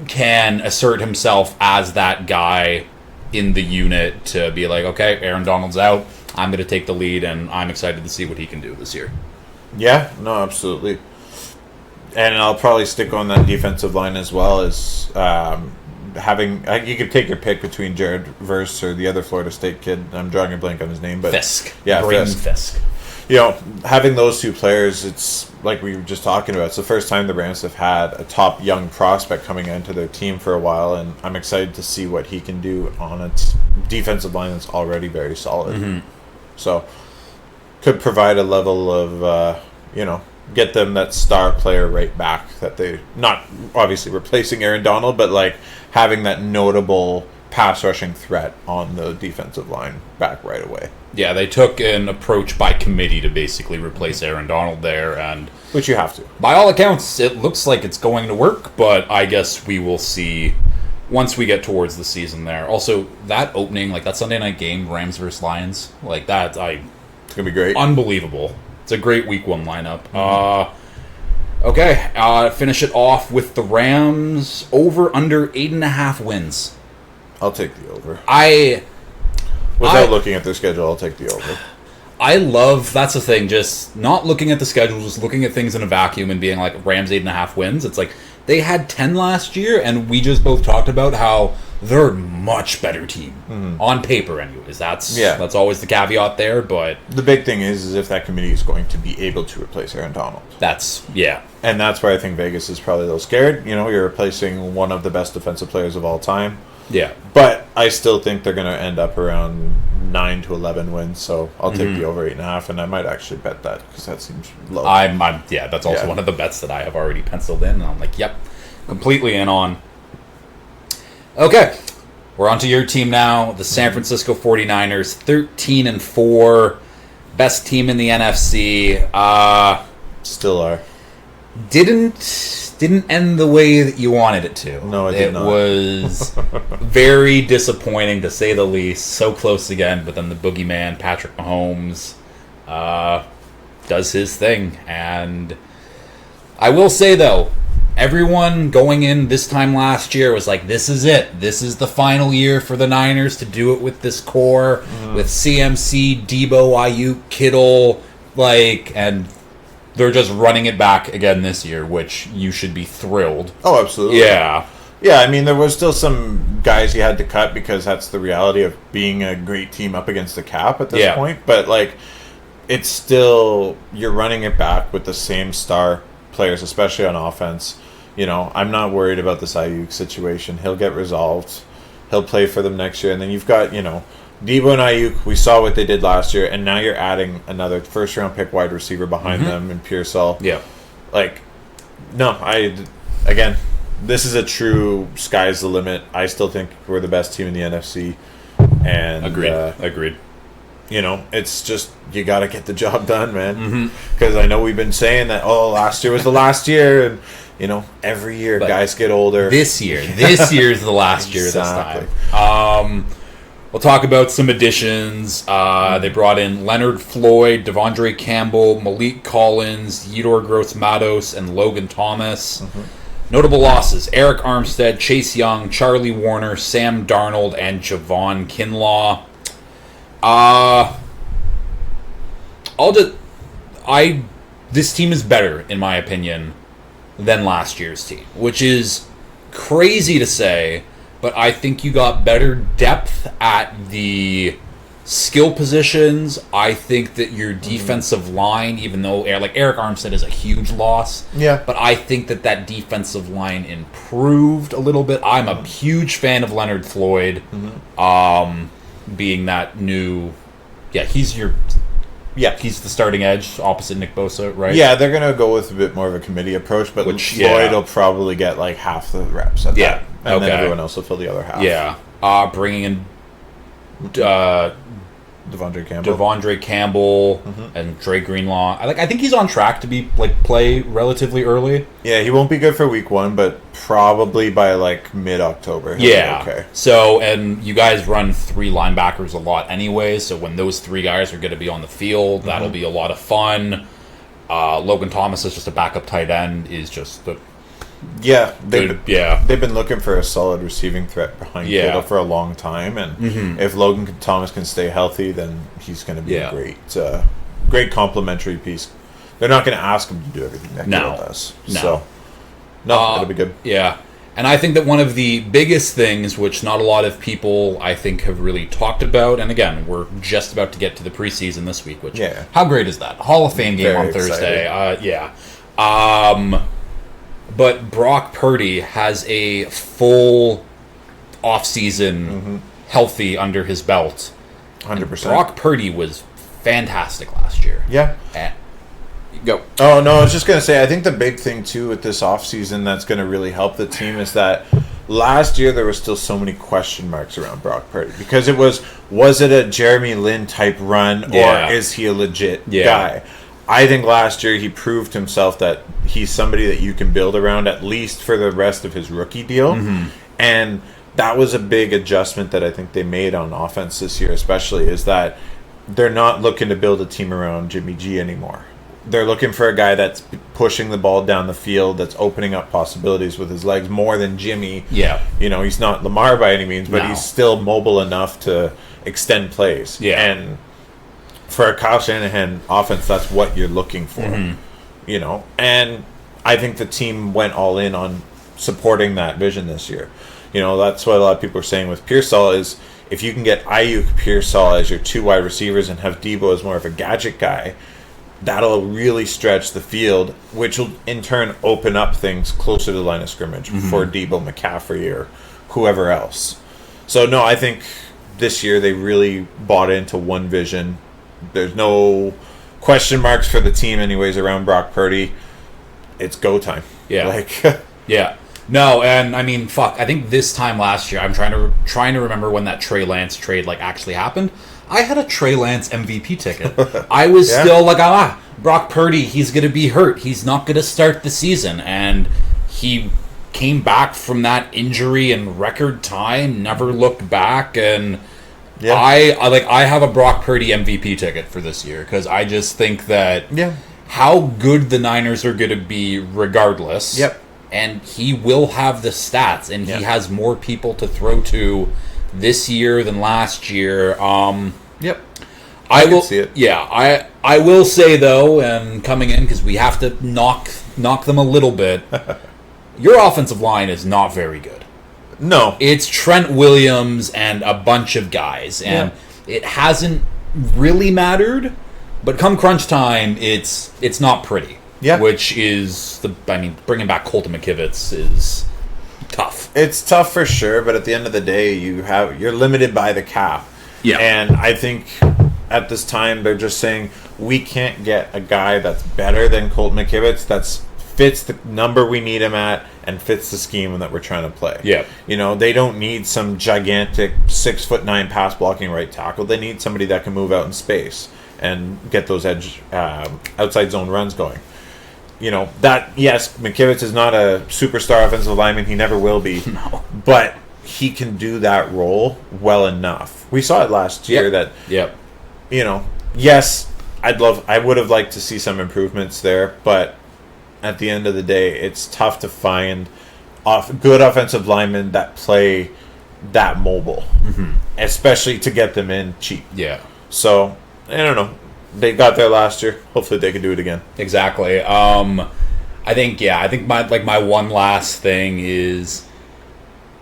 can assert himself as that guy in the unit to be like, okay, Aaron Donald's out. I'm going to take the lead, and I'm excited to see what he can do this year. Yeah, no, absolutely. And I'll probably stick on that defensive line as well as having. You could take your pick between Jared Verse or the other Florida State kid. I'm drawing a blank on his name, but Fisk. Yeah, Braden Fisk. You know, having those two players, it's like we were just talking about. It's the first time the Rams have had a top young prospect coming into their team for a while, and I'm excited to see what he can do on its defensive line that's already very solid. Mm-hmm. So, could provide a level of, get them that star player right back that they, not obviously replacing Aaron Donald, but like having that notable pass rushing threat on the defensive line back right away. Yeah, they took an approach by committee to basically replace Aaron Donald there, and which you have to. By all accounts, it looks like it's going to work, but I guess we will see once we get towards the season there. Also, that opening, like that Sunday night game, Rams versus Lions, like that, it's gonna be great. Unbelievable. It's a great week 1 lineup. Okay, finish it off with the Rams over under 8.5 wins. I'll take the over. Without looking at their schedule, I'll take the over. That's the thing, just not looking at the schedule, just looking at things in a vacuum and being like, Rams 8.5 wins. It's like, they had 10 last year, and we just both talked about how they're a much better team. Mm-hmm. On paper, anyways. That's always the caveat there, but... The big thing is if that committee is going to be able to replace Aaron Donald. And that's where I think Vegas is probably a little scared. You're replacing one of the best defensive players of all time. Yeah. But I still think they're going to end up around 9 to 11 wins, so I'll take the over 8.5, and I might actually bet that because that seems low. That's also one of the bets that I have already penciled in, and I'm like, yep, completely in on. Okay, we're on to your team now, the San Francisco 49ers, 13-4, best team in the NFC. Still are. Didn't end the way that you wanted it to. No, it did not. It was very disappointing, to say the least. So close again, but then the boogeyman, Patrick Mahomes, does his thing. And I will say, though, everyone going in this time last year was like, this is it. This is the final year for the Niners to do it with this core, with CMC, Debo, Ayuk, Kittle, and... They're just running it back again this year, which you should be thrilled. Oh, absolutely. Yeah. Yeah, I mean, there was still some guys you had to cut because that's the reality of being a great team up against the cap at this point. But, it's still, you're running it back with the same star players, especially on offense. I'm not worried about this Ayuk situation. He'll get resolved. He'll play for them next year. And then you've got, Debo and Ayuk, we saw what they did last year, and now you're adding another first-round pick wide receiver behind them in Pearsall. Yeah. Again, this is a true sky's the limit. I still think we're the best team in the NFC. And Agreed. It's just, you got to get the job done, man. Because I know we've been saying that, last year was the last year, and, every year guys get older. This year's the last year this time. We'll talk about some additions. They brought in Leonard Floyd, Devondre Campbell, Malik Collins, Yetur Gross-Matos, and Logan Thomas. Notable losses: Eric Armstead, Chase Young, Charlie Warner, Sam Darnold, and Javon Kinlaw. This team is better, in my opinion, than last year's team, which is crazy to say. But I think you got better depth at the skill positions. I think that your defensive line, even though Eric Armstead is a huge loss, but I think that defensive line improved a little bit. I'm a huge fan of Leonard Floyd, being that new. He's the starting edge opposite Nick Bosa, right? Yeah, they're gonna go with a bit more of a committee approach, but Floyd will probably get half the reps at that. And then everyone else will fill the other half. Yeah. Bringing in Devondre Campbell, and Dre Greenlaw. I think he's on track to be play relatively early. Yeah, he won't be good for week 1, but probably by mid-October. Yeah. Okay. So, and you guys run 3 linebackers a lot anyway. So when those 3 guys are going to be on the field, that'll be a lot of fun. Logan Thomas is just a backup tight end. Is just the they've been looking for a solid receiving threat behind Kittle for a long time, and if Logan Thomas can stay healthy, then he's going to be a great complementary piece. They're not going to ask him to do everything that Kittle does. So, it'll be good. Yeah, and I think that one of the biggest things, which not a lot of people, I think, have really talked about, and again, we're just about to get to the preseason this week, which, how great is that? Hall of Fame game on Thursday. But Brock Purdy has a full offseason healthy under his belt. 100%. Brock Purdy was fantastic last year. Yeah. Go. Oh, no, I was just going to say, I think the big thing, too, with this offseason that's going to really help the team is that last year there was still so many question marks around Brock Purdy. Because was it a Jeremy Lin type run, or is he a legit guy? I think last year he proved himself that he's somebody that you can build around, at least for the rest of his rookie deal. And that was a big adjustment that I think they made on offense this year, especially, is that they're not looking to build a team around Jimmy G anymore. They're looking for a guy that's pushing the ball down the field, that's opening up possibilities with his legs more than Jimmy. Yeah. He's not Lamar by any means, but he's still mobile enough to extend plays. Yeah. And for a Kyle Shanahan offense, that's what you're looking for. And I think the team went all in on supporting that vision this year. That's what a lot of people are saying with Pearsall is, if you can get Ayuk, Pearsall as your 2 wide receivers and have Debo as more of a gadget guy, that'll really stretch the field, which will in turn open up things closer to the line of scrimmage for Debo, McCaffrey, or whoever else. So, no, I think this year they really bought into one vision. There's no question marks for the team anyways around Brock Purdy. It's go time. Yeah. Yeah. No, and I mean, I think this time last year, I'm trying to remember when that Trey Lance trade actually happened. I had a Trey Lance MVP ticket. I was still Brock Purdy, he's going to be hurt. He's not going to start the season. And he came back from that injury in record time, never looked back. And I have a Brock Purdy MVP ticket for this year, because I just think that how good the Niners are going to be regardless. And he will have the stats, and he has more people to throw to this year than last year. I will see it. Yeah, I will say though, and coming in, because we have to knock them a little bit. Your offensive line is not very good. No, it's Trent Williams and a bunch of guys, and it hasn't really mattered. But come crunch time, it's not pretty. Yeah, which is bringing back Colton McKivitz is tough. It's tough for sure, but at the end of the day, you're limited by the cap. Yeah, and I think at this time they're just saying we can't get a guy that's better than Colton McKivitz that fits the number we need him at and fits the scheme that we're trying to play. Yeah, they don't need some gigantic 6'9" pass blocking right tackle. They need somebody that can move out in space and get those outside zone runs going. McKivitz is not a superstar offensive lineman. He never will be. No. But he can do that role well enough. We saw it last year that, yes, I would have liked to see some improvements there, but at the end of the day, it's tough to find good offensive linemen that play that mobile, especially to get them in cheap. Yeah. So, I don't know. They got there last year. Hopefully they can do it again. Exactly. I think my one last thing is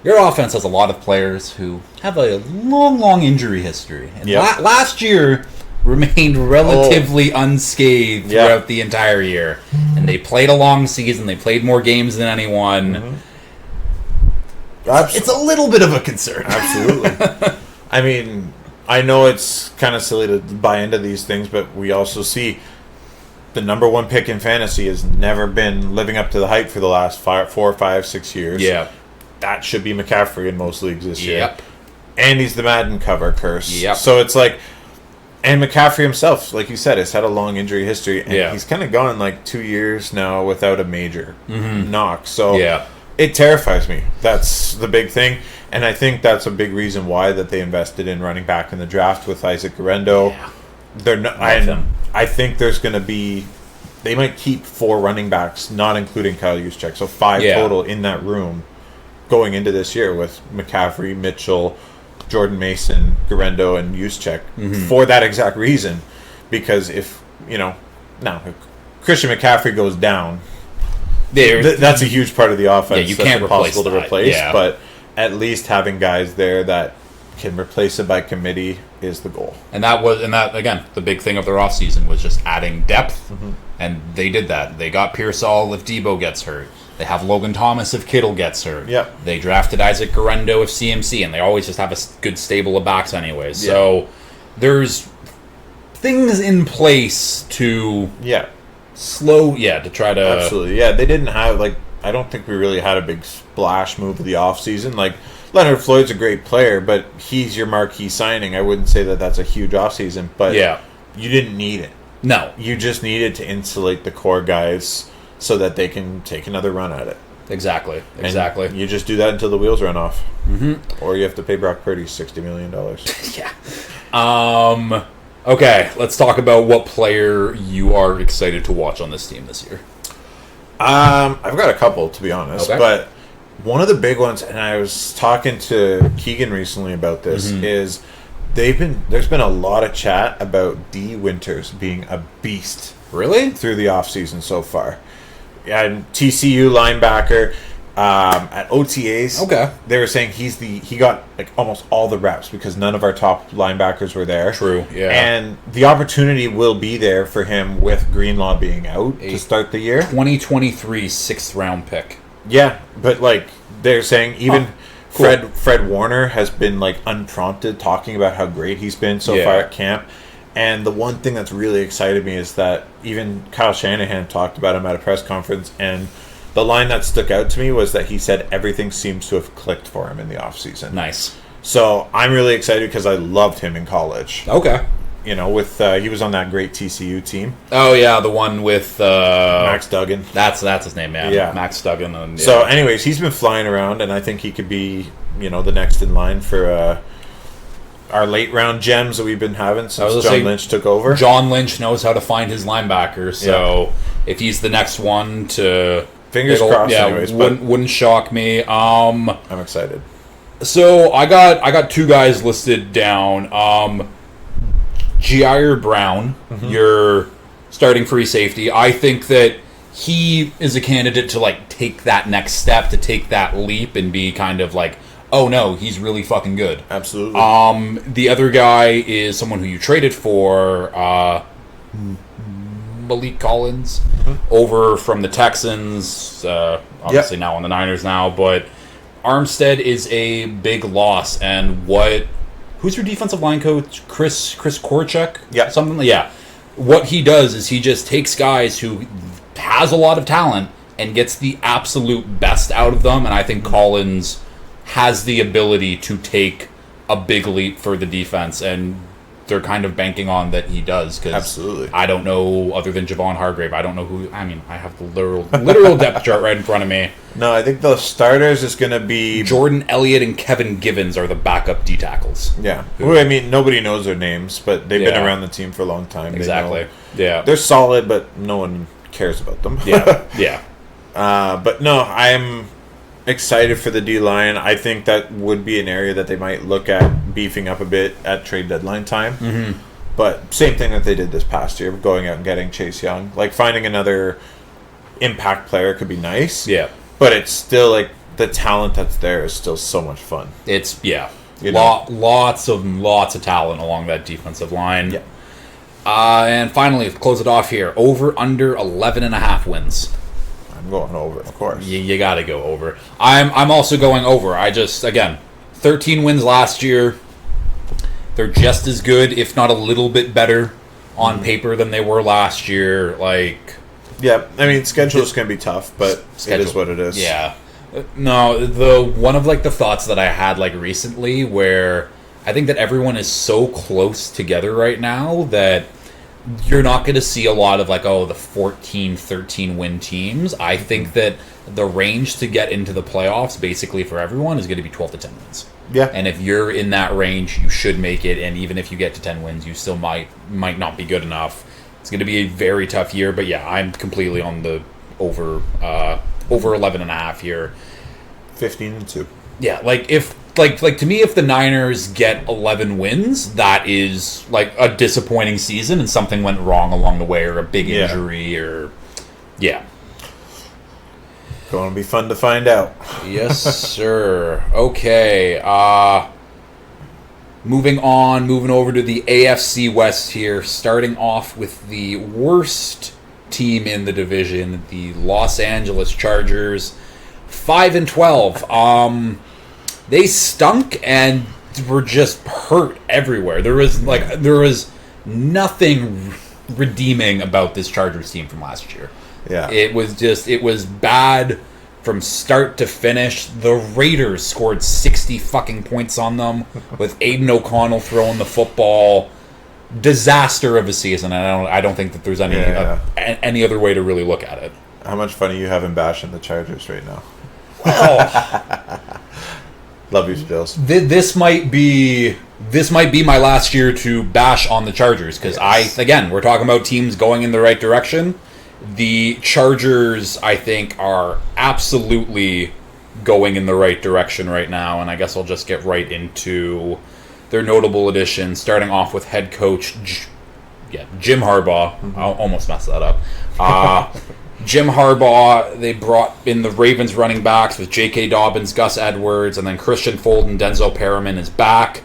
your offense has a lot of players who have a long injury history. And last year remained relatively unscathed throughout the entire year. And they played a long season. They played more games than anyone. It's a little bit of a concern. Absolutely. I mean, I know it's kind of silly to buy into these things, but we also see the number one pick in fantasy has never been living up to the hype for the last 4, 5, 6 years. Yeah. That should be McCaffrey in most leagues this year. And he's the Madden cover curse. Yep. So it's like, And McCaffrey himself, like you said, has had a long injury history. And he's kind of gone like 2 years now without a major knock. So it terrifies me. That's the big thing. And I think that's a big reason why that they invested in running back in the draft with Isaac Guerrero. Yeah. They're not, I think there's going to be... They might keep 4 running backs, not including Kyle Juszczyk. So 5 total in that room going into this year with McCaffrey, Mitchell, Jordan Mason, Guerrero, and Juszczyk for that exact reason. Because if Christian McCaffrey goes down, that's a huge part of the offense. Yeah, you can't impossible to replace. Yeah. But at least having guys there that can replace it by committee is the goal. And that again, the big thing of their offseason was just adding depth, and they did that. They got Pearsall if Debo gets hurt. They have Logan Thomas if Kittle gets hurt. Yep. They drafted Isaac Guerrero if CMC, and they always just have a good stable of backs anyways. So there's things in place to to try to... Absolutely. Yeah, they didn't have, I don't think we really had a big splash move of the offseason. Leonard Floyd's a great player, but he's your marquee signing. I wouldn't say that that's a huge offseason, but you didn't need it. No. You just needed to insulate the core guys so that they can take another run at it. Exactly. And you just do that until the wheels run off. Or you have to pay Brock Purdy $60 million. Okay, let's talk about what player you are excited to watch on this team this year. I've got a couple, to be honest, but one of the big ones, and I was talking to Keegan recently about this, is there's been a lot of chat about D. Winters being a beast. Really? Through the offseason so far. And TCU linebacker at OTAs. They were saying he got almost all the reps because none of our top linebackers were there. True. Yeah. And the opportunity will be there for him with Greenlaw being out to start the year. 2023 6th round pick. Yeah, but they're saying even Fred Warner has been unprompted talking about how great he's been so far at camp. And the one thing that's really excited me is that even Kyle Shanahan talked about him at a press conference, and the line that stuck out to me was that he said everything seems to have clicked for him in the offseason. Nice. So I'm really excited because I loved him in college. Okay. With he was on that great TCU team. Oh yeah, the one with Max Duggan. That's his name, man. Yeah, Max Duggan. And, So, anyways, he's been flying around, and I think he could be, the next in line for our late round gems that we've been having since John Lynch took over. John Lynch knows how to find his linebacker, so if he's the next one to fingers crossed. Anyways, wouldn't shock me. I'm excited. So I got 2 guys listed down. Jair Brown, your starting free safety. I think that he is a candidate to take that next step, to take that leap, and be kind of oh no, he's really fucking good. Absolutely. The other guy is someone who you traded for, Malik Collins, over from the Texans. Obviously now on the Niners now, but Armstead is a big loss. And who's your defensive line coach? Chris Korchak? Yeah. Something. Yeah. What he does is he just takes guys who has a lot of talent and gets the absolute best out of them. And I think Collins has the ability to take a big leap for the defense, and they're kind of banking on that he does. Cause absolutely. I don't know, other than Javon Hargrave, I don't know who. I mean, I have the literal depth chart right in front of me. No, I think the starters is going to be Jordan Elliott and Kevin Givens are the backup D tackles. Yeah, I mean, nobody knows their names, but they've been around the team for a long time. Exactly. Yeah, they're solid, but no one cares about them. Yeah. But no, I'm excited for the D-line. I think that would be an area that they might look at beefing up a bit at trade deadline time. But same thing that they did this past year, going out and getting Chase Young. Finding another impact player could be nice. Yeah. But it's still, the talent that's there is still so much fun. It's, lots of talent along that defensive line. Yeah. And finally, to close it off here, over under 11.5 wins. I'm going over, of course. You got to go over. I'm also going over. 13 wins last year. They're just as good, if not a little bit better, on paper than they were last year. Yeah, I mean, schedule's going to be tough, but it is what it is. Yeah. No, one of the thoughts that I had recently, where I think that everyone is so close together right now that you're not going to see a lot of the 14, 13 win teams. I think that the range to get into the playoffs, basically for everyone, is going to be 12 to 10 wins. Yeah. And if you're in that range, you should make it. And even if you get to 10 wins, you still might not be good enough. It's going to be a very tough year. But yeah, I'm completely on the over 11.5 here. 15-2. Yeah, to me, if the Niners get 11 wins, that is a disappointing season and something went wrong along the way, or a big injury, or Going to be fun to find out. Yes, sir. Okay. Moving over to the AFC West here, starting off with the worst team in the division, the Los Angeles Chargers, 5-12. They stunk and were just hurt everywhere. There was nothing redeeming about this Chargers team from last year. Yeah. It was bad from start to finish. The Raiders scored 60 fucking points on them with Aiden O'Connell throwing the football. Disaster of a season, and I don't think that there's any other way to really look at it. How much fun are you having bashing the Chargers right now? Well, love you, Bills. This might be my last year to bash on the Chargers, because we're talking about teams going in the right direction. The Chargers, I think, are absolutely going in the right direction right now, and I guess I'll just get right into their notable additions, starting off with head coach Jim Harbaugh. Mm-hmm. I almost messed that up. Jim Harbaugh, they brought in the Ravens running backs with J.K. Dobbins, Gus Edwards, and then Christian Fulton, Denzel Perriman is back.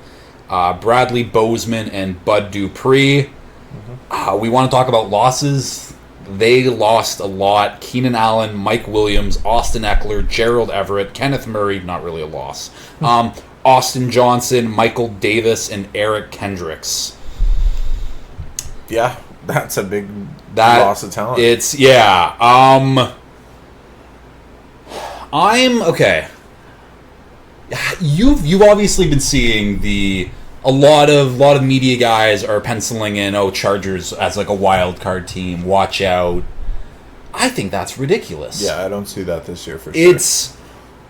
Bradley Bozeman and Bud Dupree. Mm-hmm. We want to talk about losses. They lost a lot. Keenan Allen, Mike Williams, Austin Eckler, Gerald Everett, Kenneth Murray, not really a loss. Austin Johnson, Michael Davis, and Eric Kendricks. Yeah, that's a big loss of talent. I'm okay. You've obviously been seeing a lot of media guys are penciling in Chargers as a wild card team. Watch out. I think that's ridiculous. Yeah, I don't see that this year for sure. It's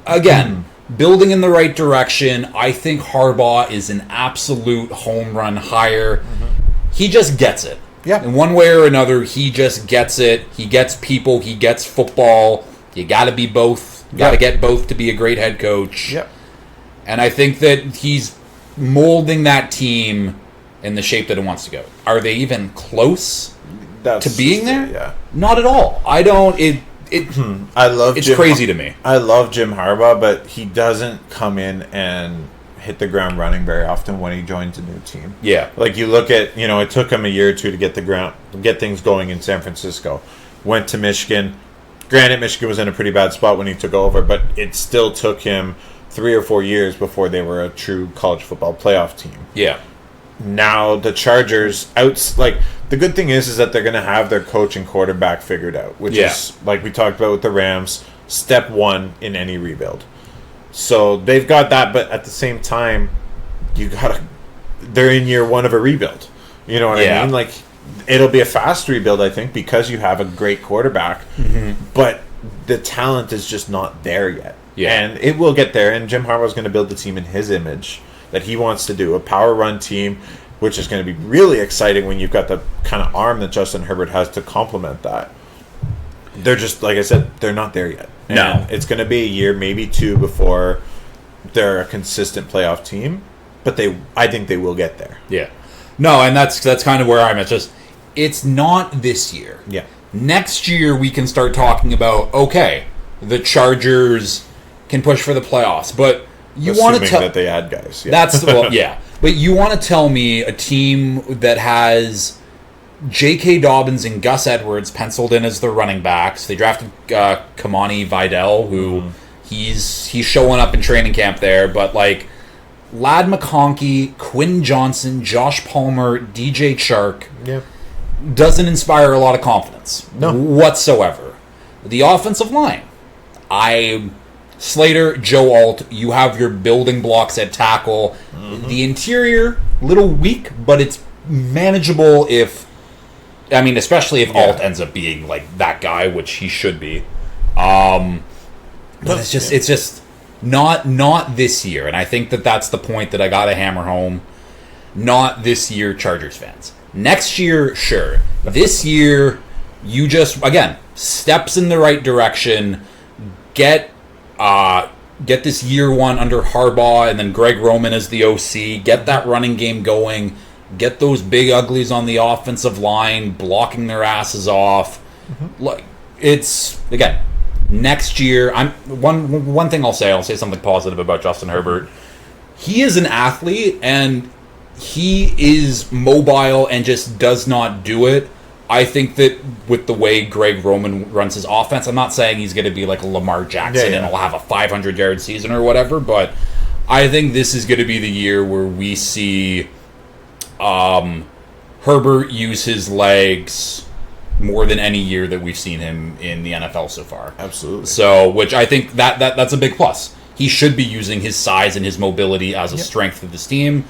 again building in the right direction. I think Harbaugh is an absolute home run hire. Mm-hmm. He just gets it. Yeah. In one way or another, he just gets it. He gets people. He gets football. You got to be both. You got to get both to be a great head coach. Yep. And I think that he's molding that team in the shape that it wants to go. Are they even close to being there? Yeah. Not at all. I don't. I love. It's crazy to me. I love Jim Harbaugh, but he doesn't come in and hit the ground running very often when he joins a new team. Yeah. You look at, it took him a year or two to get things going in San Francisco. Went to Michigan. Granted, Michigan was in a pretty bad spot when he took over, but it still took him 3 or 4 years before they were a true college football playoff team. Yeah. Now the Chargers the good thing is that they're going to have their coach and quarterback figured out, which is like we talked about with the Rams, step one in any rebuild. So they've got that, but at the same time, they're in year one of a rebuild. You know what I mean? It'll be a fast rebuild, I think, because you have a great quarterback, but the talent is just not there yet. Yeah. And it will get there, and Jim Harbaugh's going to build the team in his image that he wants to do, a power run team, which is going to be really exciting when you've got the kind of arm that Justin Herbert has to complement that. They're just, like I said, they're not there yet. And no. It's going to be a year, maybe two, before they're a consistent playoff team, but I think they will get there. Yeah. No, and that's kind of where I'm at. It's not this year. Yeah. Next year we can start talking about, okay, the Chargers can push for the playoffs, but you want to tell that they add guys. Yeah. But you want to tell me a team that has J.K. Dobbins and Gus Edwards penciled in as the running backs. They drafted Kamani Vidal, who he's showing up in training camp there, but Lad McConkey, Quinn Johnson, Josh Palmer, DJ Chark doesn't inspire a lot of confidence whatsoever. The offensive line, I Slater, Joe Alt, you have your building blocks at tackle. The interior, little weak, but it's manageable especially if Alt ends up being like that guy, which he should be. But it's just not this year, and I think that's the point that I gotta hammer home. Not this year, Chargers fans. Next year, sure. This year, you just, again, steps in the right direction. Get this year one under Harbaugh, and then Greg Roman as the OC. Get that running game going. Get those big uglies on the offensive line blocking their asses off. Like, it's, again, next year. One thing I'll say something positive about Justin Herbert. He is an athlete, and he is mobile and just does not do it. I think that with the way Greg Roman runs his offense, I'm not saying he's going to be like a Lamar Jackson and he'll have a 500-yard season or whatever, but I think this is going to be the year where we see Herbert use his legs more than any year that we've seen him in the NFL so far. Absolutely. So, which I think that's a big plus. He should be using his size and his mobility as a strength of this team,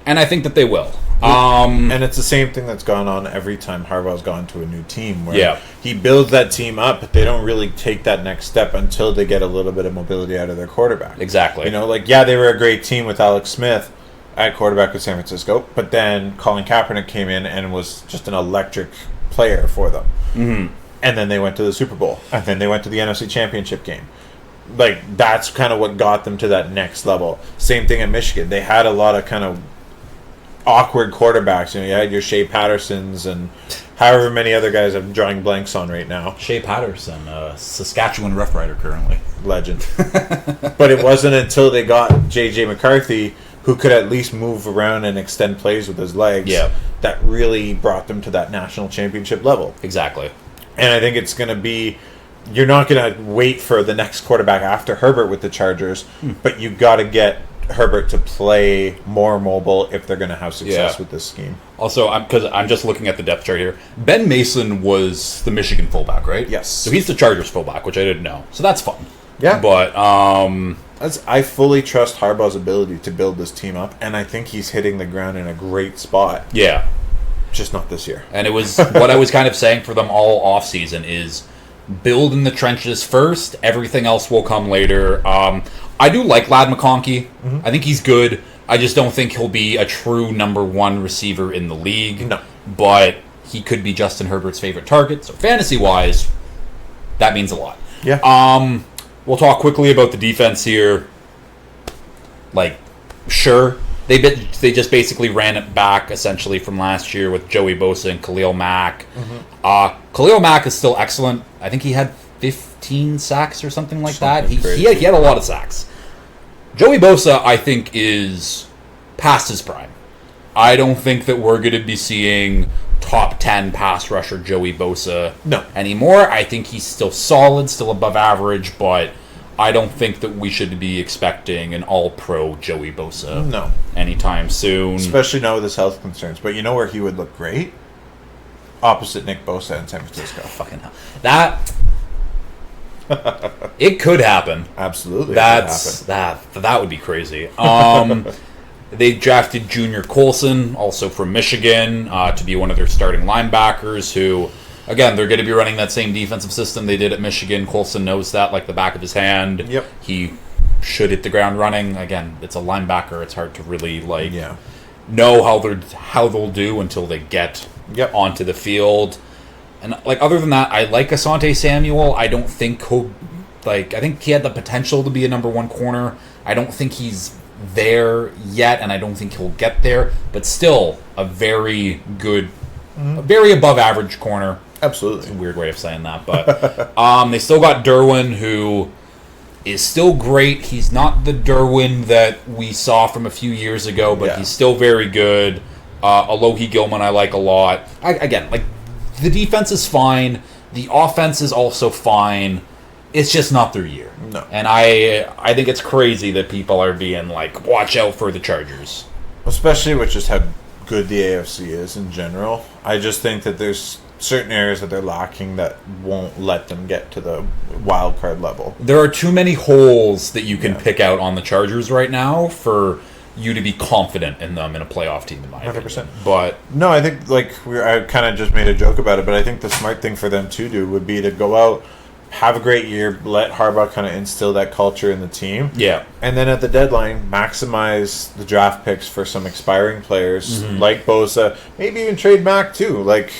and I think that they will. And it's the same thing that's gone on every time Harbaugh's gone to a new team, where he builds that team up, but they don't really take that next step until they get a little bit of mobility out of their quarterback. Exactly. You know, like, they were a great team with Alex Smith at quarterback with San Francisco, but then Colin Kaepernick came in and was just an electric player for them. Mm-hmm. And then they went to the Super Bowl, and then they went to the NFC Championship game. Like, that's kind of what got them to that next level. Same thing in Michigan. They had a lot of kind of awkward quarterbacks. You know, you had your Shea Pattersons and however many other guys I'm drawing blanks on right now. Shea Patterson, Saskatchewan Rough Rider currently. Legend. But it wasn't until they got J.J. McCarthy, who could at least move around and extend plays with his legs, that really brought them to that national championship level. Exactly. And I think it's going to be, you're not going to wait for the next quarterback after Herbert with the Chargers, but you got to get Herbert to play more mobile if they're going to have success with this scheme. Also, because I'm just looking at the depth chart here, Ben Mason was the Michigan fullback, right? Yes. So he's the Chargers fullback, which I didn't know. So that's fun. Yeah. But I fully trust Harbaugh's ability to build this team up, and I think he's hitting the ground in a great spot. Yeah. Just not this year. And it was what I was kind of saying for them all offseason is build in the trenches first. Everything else will come later. I do like Ladd McConkey. Mm-hmm. I think he's good. I just don't think he'll be a true number one receiver in the league. No. But he could be Justin Herbert's favorite target. So fantasy-wise, that means a lot. Yeah. We'll talk quickly about the defense here. Like, sure, they just basically ran it back essentially from last year with Joey Bosa and Khalil Mack. Mm-hmm. Khalil Mack is still excellent. I think he had 15 sacks or something like that. He had a lot of sacks. Joey Bosa, I think, is past his prime. I don't think that we're going to be seeing top 10 pass rusher Joey Bosa anymore. I think he's still solid, still above average, but I don't think that we should be expecting an all-pro Joey Bosa anytime soon. Especially now with his health concerns. But you know where he would look great? Opposite Nick Bosa in San Francisco. Fucking hell. That... it could happen. Absolutely. That would be crazy. They drafted Junior Colson, also from Michigan, to be one of their starting linebackers, who, again, they're going to be running that same defensive system they did at Michigan. Colson knows that like the back of his hand. Yep. He should hit the ground running. Again, it's a linebacker. It's hard to really know how they'll do until they get onto the field. And other than that, I like Asante Samuel. I don't think I think he had the potential to be a number one corner. I don't think he's there yet, and I don't think he'll get there. But still, a very good, a very above average corner. Absolutely. It's a weird way of saying that, but they still got Derwin, who is still great. He's not the Derwin that we saw from a few years ago, but he's still very good. Alohi Gilman, I like a lot. The defense is fine. The offense is also fine. It's just not their year. No. And I think it's crazy that people are being like, watch out for the Chargers. Especially with just how good the AFC is in general. I just think that there's certain areas that they're lacking that won't let them get to the wild card level. There are too many holes that you can pick out on the Chargers right now for you to be confident in them in a playoff team, in my 100%. opinion. But no, I think I kind of just made a joke about it, but I think the smart thing for them to do would be to go out, have a great year, let Harbaugh kind of instill that culture in the team. Yeah. And then at the deadline, maximize the draft picks for some expiring players like Bosa. Maybe even trade Mac too. Like,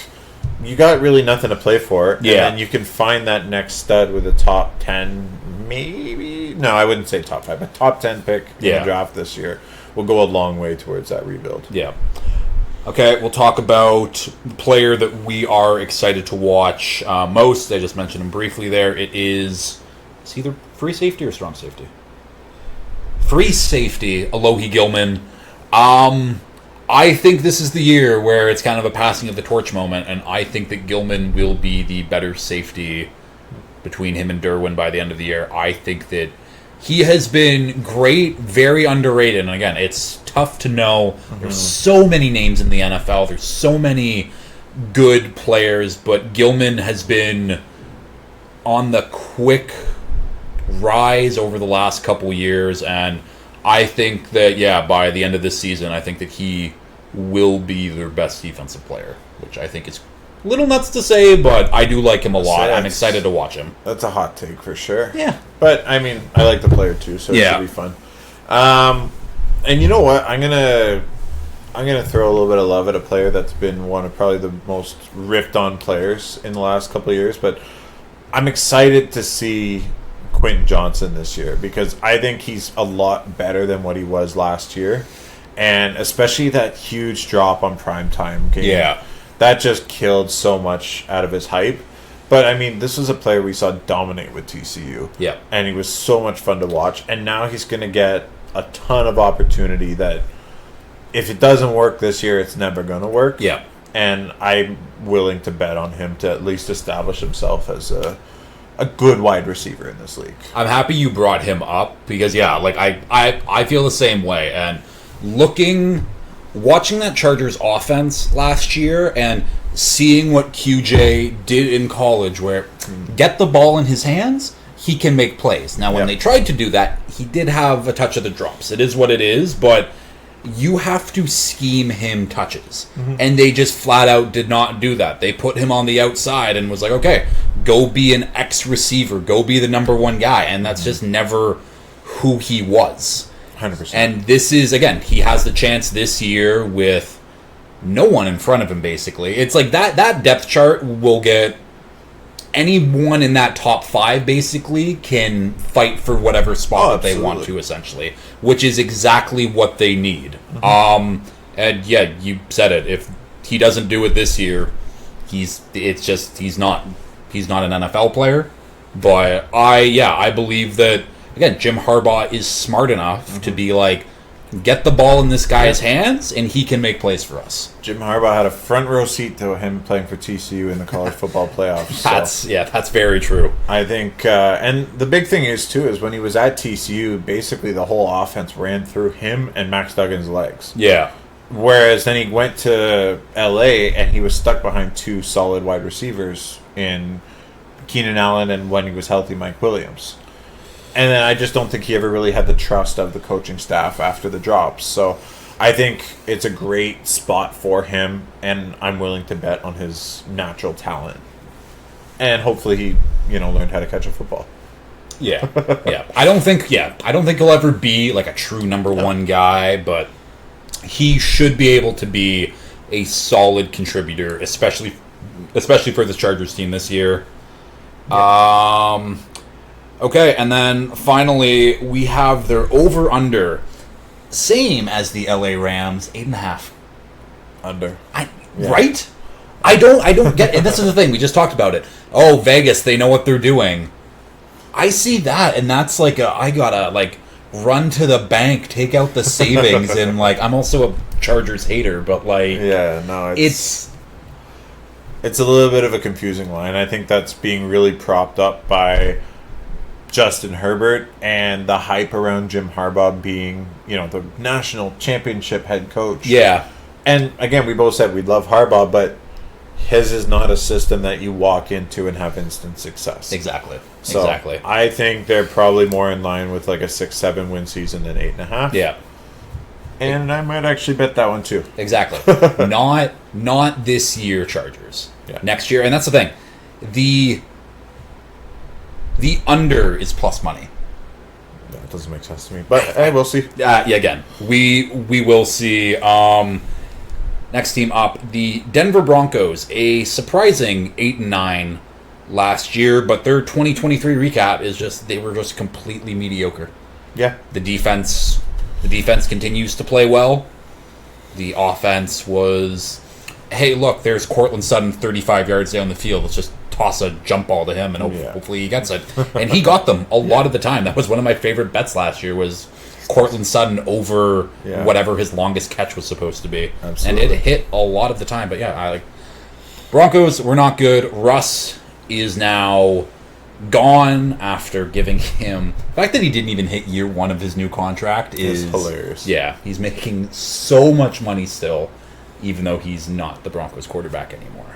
you got really nothing to play for. Yeah. And you can find that next stud with a top 10, maybe. No, I wouldn't say top 5, but top 10 pick in the draft this year will go a long way towards that rebuild. Yeah. Okay, we'll talk about the player that we are excited to watch most. I just mentioned him briefly there. It's either free safety or strong safety. Free safety, Alohi Gilman. I think this is the year where it's kind of a passing of the torch moment, and I think that Gilman will be the better safety between him and Derwin by the end of the year. I think that he has been great, very underrated. And again, it's tough to know. There's so many names in the NFL. There's so many good players, but Gilman has been on the quick rise over the last couple years. And I think that, by the end of this season, I think that he will be their best defensive player, which I think is a little nuts to say, but I do like him a lot. I'm excited to watch him. That's a hot take for sure. Yeah. But, I mean, I like the player too, so it should be fun. And you know what? I'm gonna throw a little bit of love at a player that's been one of probably the most ripped on players in the last couple of years, but I'm excited to see Quentin Johnson this year because I think he's a lot better than what he was last year. And especially that huge drop on primetime game. Yeah. That just killed so much out of his hype. But, I mean, this was a player we saw dominate with TCU. Yeah. And he was so much fun to watch. And now he's going to get a ton of opportunity that if it doesn't work this year, it's never going to work. Yeah. And I'm willing to bet on him to at least establish himself as a good wide receiver in this league. I'm happy you brought him up because, I feel the same way. And watching that Chargers offense last year and seeing what QJ did in college, where get the ball in his hands, he can make plays. Now, when they tried to do that, he did have a touch of the drops. It is what it is, but you have to scheme him touches. And they just flat out did not do that. They put him on the outside and was like, okay, go be an X receiver, go be the number one guy. And that's just never who he was. 100%. And this is, again, he has the chance this year with no one in front of him, basically. It's like that depth chart will get anyone in that top 5, basically, can fight for whatever spot that they want to, essentially, which is exactly what they need. And yeah, you said it. If he doesn't do it this year, he's not an NFL player. But I believe that, again, Jim Harbaugh is smart enough to be like, get the ball in this guy's hands, and he can make plays for us. Jim Harbaugh had a front row seat to him playing for TCU in the college football playoffs. That's very true. I think, and the big thing is when he was at TCU, basically the whole offense ran through him and Max Duggan's legs. Yeah. Whereas then he went to LA and he was stuck behind 2 solid wide receivers in Keenan Allen and, when he was healthy, Mike Williams. And then I just don't think he ever really had the trust of the coaching staff after the drops. So I think it's a great spot for him, and I'm willing to bet on his natural talent. And hopefully he, learned how to catch a football. Yeah. I don't think he'll ever be like a true number one guy, but he should be able to be a solid contributor, especially for this Chargers team this year. Yeah. Okay, and then finally we have their over/under, same as the LA Rams, 8.5. Under. Right? I don't get it. This is the thing, we just talked about it. Oh, Vegas, they know what they're doing. I see that, and that's like I gotta run to the bank, take out the savings, and I'm also a Chargers hater, but it's a little bit of a confusing line. I think that's being really propped up by Justin Herbert and the hype around Jim Harbaugh being, the national championship head coach. Yeah. And again, we both said we love Harbaugh, but his is not a system that you walk into and have instant success. Exactly. So exactly. I think they're probably more in line with like a 6-7 win season than 8.5. Yeah. And I might actually bet that one too. Exactly. not this year Chargers. Yeah. Next year, and that's the thing. The under is plus money. That doesn't make sense to me. But hey, we'll see. Yeah, again, we will see. Next team up, the Denver Broncos, a surprising 8-9 last year, but their 2023 recap is just they were just completely mediocre. Yeah. The defense continues to play well. The offense was, hey, look, there's Cortland Sutton 35 yards down the field. Let's just toss a jump ball to him and hopefully he gets it. And he got them a lot of the time. That was one of my favorite bets last year was Cortland Sutton over whatever his longest catch was supposed to be. Absolutely. And it hit a lot of the time. But yeah, I like Broncos were not good. Russ is now gone after giving him the fact that he didn't even hit year one of his new contract is hilarious. Yeah, he's making so much money still, even though he's not the Broncos quarterback anymore.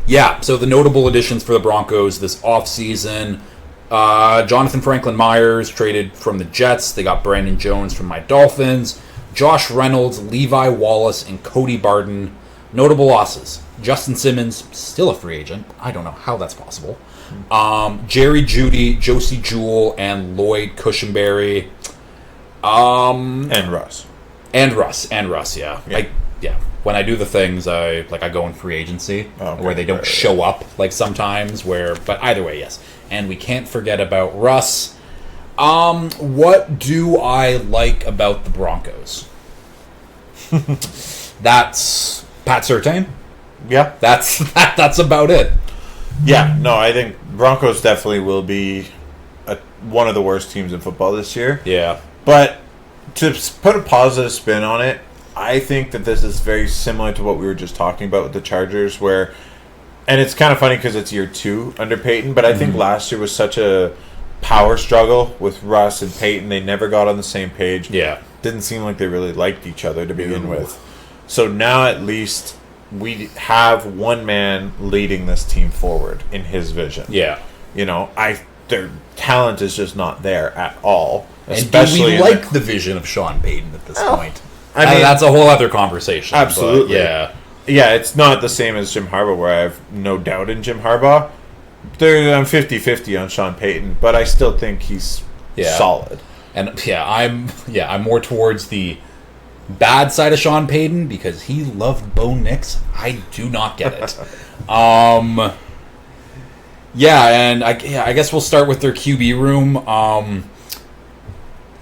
Yeah, so the notable additions for the Broncos this offseason, Jonathan Franklin Myers traded from the Jets. They got Brandon Jones from my Dolphins. Josh Reynolds, Levi Wallace, and Cody Barden. Notable losses. Justin Simmons, still a free agent. I don't know how that's possible. Jerry Jeudy, Josie Jewell, and Lloyd Cushenberry. And Russ. And Russ, yeah. When I do the things, I go in free agency, where they don't show up, like sometimes, but either way, yes. And we can't forget about Russ. What do I like about the Broncos? That's Pat Surtain. Yeah. That's about it. Yeah, no, I think Broncos definitely will be one of the worst teams in football this year. Yeah. But to put a positive spin on it, I think that this is very similar to what we were just talking about with the Chargers, and it's kind of funny because it's year 2 under Peyton, but I think last year was such a power struggle with Russ and Peyton. They never got on the same page. Yeah. Didn't seem like they really liked each other to begin with. So now at least we have one man leading this team forward in his vision. Yeah. Their talent is just not there at all. And do we like the vision of Sean Payton at this point? I mean, that's a whole other conversation. Absolutely. Yeah, it's not the same as Jim Harbaugh, where I have no doubt in Jim Harbaugh. I'm 50-50 on Sean Payton, but I still think he's solid. And I'm more towards the bad side of Sean Payton because he loved Bo Nix. I do not get it. And I guess we'll start with their QB room.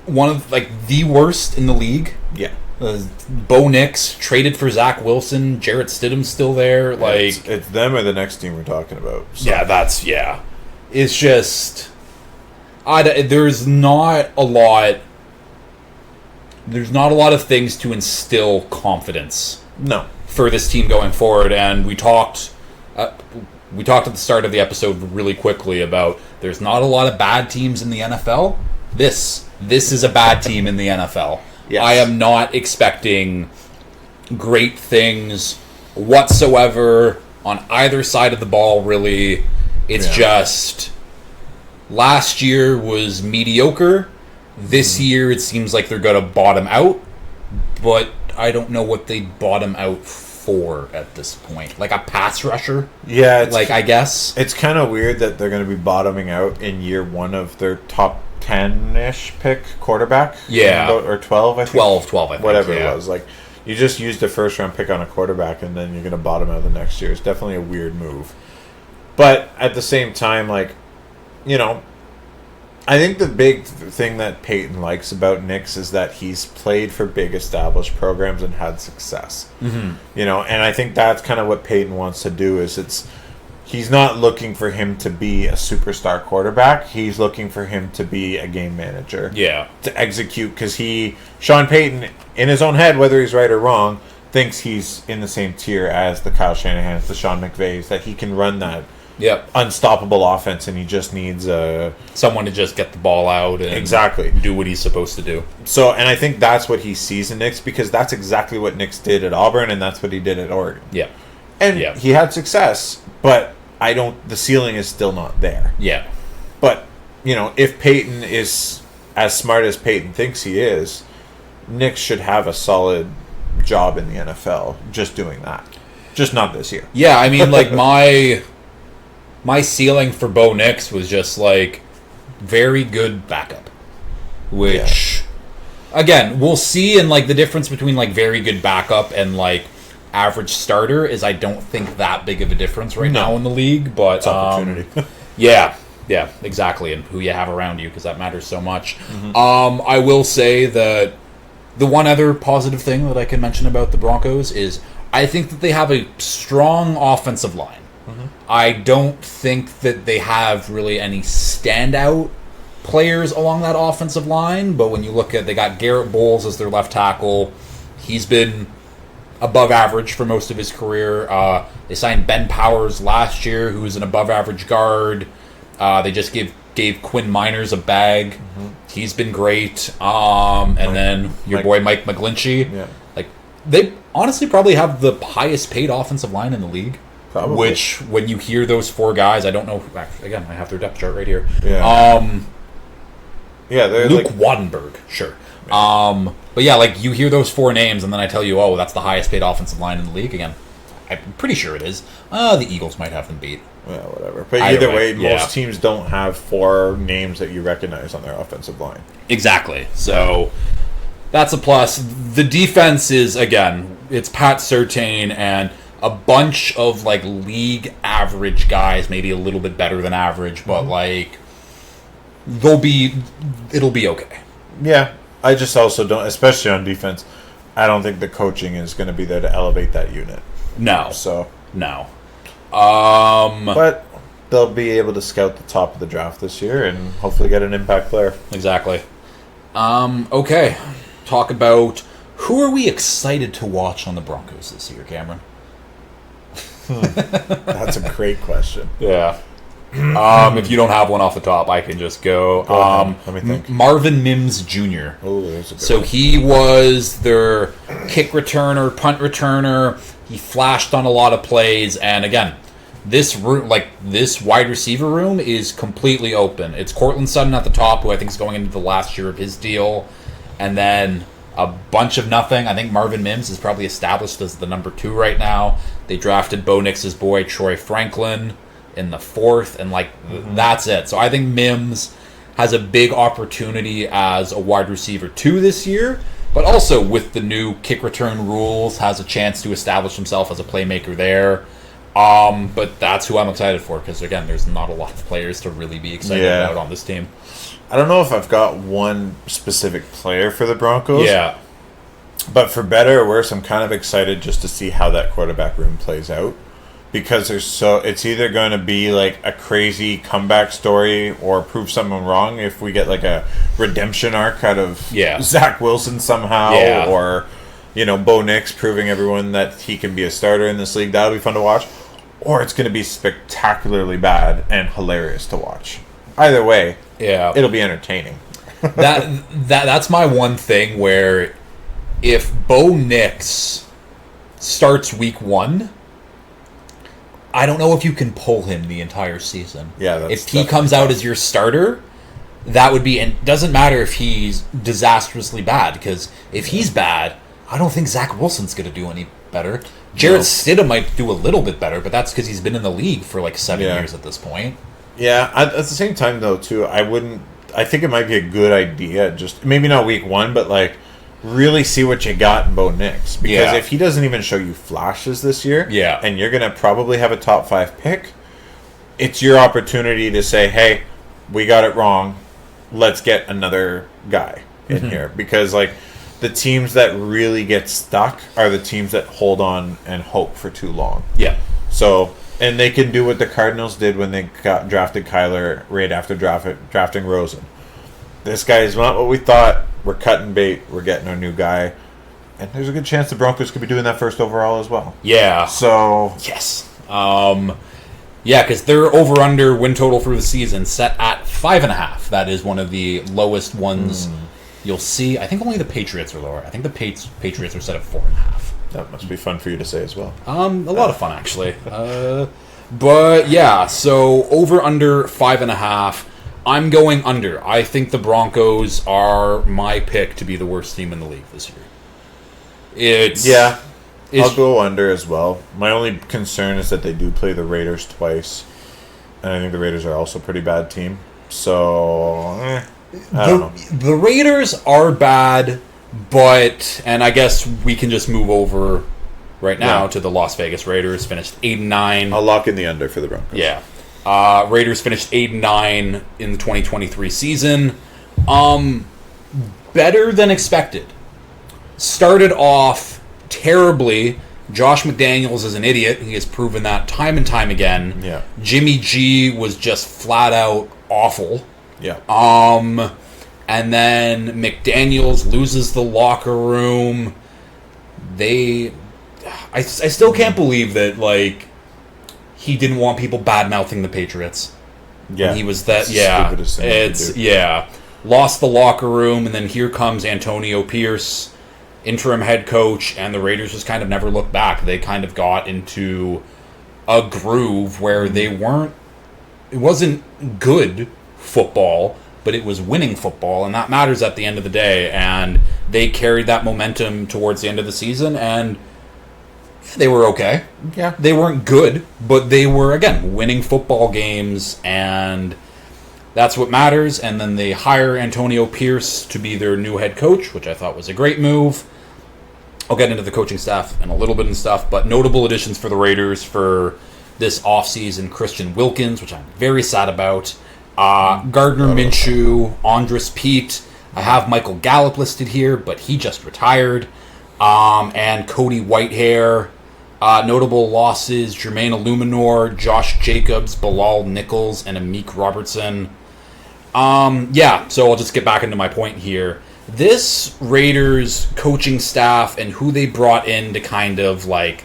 One of the worst in the league. Yeah. Bo Nix traded for Zach Wilson. Jarrett Stidham's still there. It's them or the next team we're talking about. So. Yeah, it's just there's not a lot. There's not a lot of things to instill confidence. No. For this team going forward, and we talked at the start of the episode really quickly about there's not a lot of bad teams in the NFL. This is a bad team in the NFL. Yes. I am not expecting great things whatsoever on either side of the ball, really. It's just last year was mediocre. This year it seems like they're going to bottom out, but I don't know what they bottom out for at this point. Like a pass rusher? Yeah. I guess. It's kind of weird that they're going to be bottoming out in year 1 of their top 10-ish pick quarterback. Yeah. Or 12, I think. 12, I think. Whatever it was. You just used a first-round pick on a quarterback, and then you're going to bottom out the next year. It's definitely a weird move. But at the same time, I think the big thing that Peyton likes about Nix is that he's played for big established programs and had success. Mm-hmm. And I think that's kind of what Peyton wants to do he's not looking for him to be a superstar quarterback. He's looking for him to be a game manager. Yeah. To execute, because Sean Payton, in his own head, whether he's right or wrong, thinks he's in the same tier as the Kyle Shanahans, the Sean McVays, that he can run that unstoppable offense, and he just needs someone to just get the ball out and do what he's supposed to do. So, and I think that's what he sees in Nix, because that's exactly what Nix did at Auburn, and that's what he did at Oregon. Yeah. And Yeah. he had success, but the ceiling is still not there. Yeah. But, if Peyton is as smart as Peyton thinks he is, Nick should have a solid job in the NFL just doing that. Just not this year. Yeah, I mean, like, my ceiling for Bo Nix was just, like, very good backup. Which, again, we'll see, and, like, the difference between, like, very good backup and, like, average starter is I don't think that big of a difference right now in the league, but... It's opportunity. Yeah, exactly, and who you have around you, because that matters so much. I will say that the one other positive thing that I can mention about the Broncos is I think that they have a strong offensive line. I don't think that they have really any standout players along that offensive line, but when you look at, they got Garrett Bowles as their left tackle. He's been above average for most of his career. They signed Ben Powers last year, who is an above average guard. They just gave Quinn Miners a bag. He's been great. Then your boy Mike McGlinchey. Yeah. Like, they honestly probably have the highest paid offensive line in the league. Probably. Which, when you hear those four guys, I don't know. Actually, again, I have their depth chart right here. Yeah. They're Luke Wattenberg, sure. But yeah, like, you hear those four names, and then I tell you, oh, that's the highest paid offensive line in the league. Again, I'm pretty sure it is. The Eagles might have them beat. Yeah, whatever. But Either either way, way, most teams don't have four names that you recognize on their offensive line. Exactly. So that's a plus. The defense is, again, it's Pat Surtain and a bunch of, like, league average guys, maybe a little bit better than average, but, like, it'll be okay. Yeah. I just also don't, especially on defense, I don't think the coaching is going to be there to elevate that unit. No. So. No. But they'll be able to scout the top of the draft this year and hopefully get an impact player. Exactly. Okay. Talk about who are we excited to watch on the Broncos this year, Cameron? That's a great question. Yeah. If you don't have one off the top, I can just go. Go ahead. Let me think. Marvin Mims Jr. Oh, there's a good So one. he was their kick returner, punt returner. He flashed on a lot of plays, and again, this wide receiver room is completely open. It's Cortland Sutton at the top, who I think is going into the last year of his deal, and then a bunch of nothing. I think Marvin Mims is probably established as the number 2 right now. They drafted Bo Nix's boy Troy Franklin in the 4th, and that's it. So I think Mims has a big opportunity as a wide receiver 2 this year, but also with the new kick return rules, has a chance to establish himself as a playmaker there. But that's who I'm excited for, because again, there's not a lot of players to really be excited about on this team. I don't know if I've got one specific player for the Broncos. Yeah. But for better or worse, I'm kind of excited just to see how that quarterback room plays out. Because it's either going to be like a crazy comeback story or prove someone wrong if we get like a redemption arc out of Zach Wilson somehow, or Bo Nix proving everyone that he can be a starter in this league. That'll be fun to watch. Or it's going to be spectacularly bad and hilarious to watch. Either way, it'll be entertaining. That's my one thing, where if Bo Nix starts week 1, I don't know if you can pull him the entire season. Yeah, if he comes out as your starter, that would be, and it doesn't matter if he's disastrously bad, because if he's bad, I don't think Zach Wilson's going to do any better. Jarrett Stidham might do a little bit better, but that's because he's been in the league for like 7 years at this point. Yeah, at the same time though, too, I think it might be a good idea, just maybe not week 1, but like really see what you got in Bo Nix, because if he doesn't even show you flashes this year, and you're gonna probably have a top 5 pick, it's your opportunity to say, hey, we got it wrong, let's get another guy in here, because like the teams that really get stuck are the teams that hold on and hope for too long. So, and they can do what the Cardinals did when they drafted Kyler right after drafting Rosen. This guy is not what we thought. We're cutting bait. We're getting our new guy. And there's a good chance the Broncos could be doing that first overall as well. Yeah. So. Yes. Because their over-under win total for the season set at 5.5. That is one of the lowest ones you'll see. I think only the Patriots are lower. I think the Patriots are set at 4.5. That must be fun for you to say as well. A lot of fun, actually. But yeah, so over under 5.5. I'm going under. I think the Broncos are my pick to be the worst team in the league this year. I'll go under as well. My only concern is that they do play the Raiders twice, and I think the Raiders are also a pretty bad team. So, I don't know. The Raiders are bad, and I guess we can just move over right now to the Las Vegas Raiders. Finished 8-9. I'll lock in the under for the Broncos. Yeah. Raiders finished 8-9 in the 2023 season. Better than expected. Started off terribly. Josh McDaniels is an idiot. He has proven that time and time again. Yeah. Jimmy G was just flat out awful. Yeah. And then McDaniels loses the locker room. I still can't believe that, like, he didn't want people bad-mouthing the Patriots. Yeah. He was that, it's the stupidest thing to do. Yeah. Lost the locker room, and then here comes Antonio Pierce, interim head coach, and the Raiders just kind of never looked back. They kind of got into a groove where it wasn't good football, but it was winning football, and that matters at the end of the day. And they carried that momentum towards the end of the season, and they were okay. Yeah. They weren't good, but they were, again, winning football games, and that's what matters. And then they hire Antonio Pierce to be their new head coach, which I thought was a great move. I'll get into the coaching staff and a little bit of stuff, but notable additions for the Raiders for this offseason: Christian Wilkins, which I'm very sad about, Gardner Minshew, Andres Pete. I have Michael Gallup listed here, but he just retired. And Cody Whitehair. Notable losses: Jermaine Illuminor, Josh Jacobs, Bilal Nichols, and Amik Robertson. So I'll just get back into my point here. This Raiders coaching staff and who they brought in to kind of, like,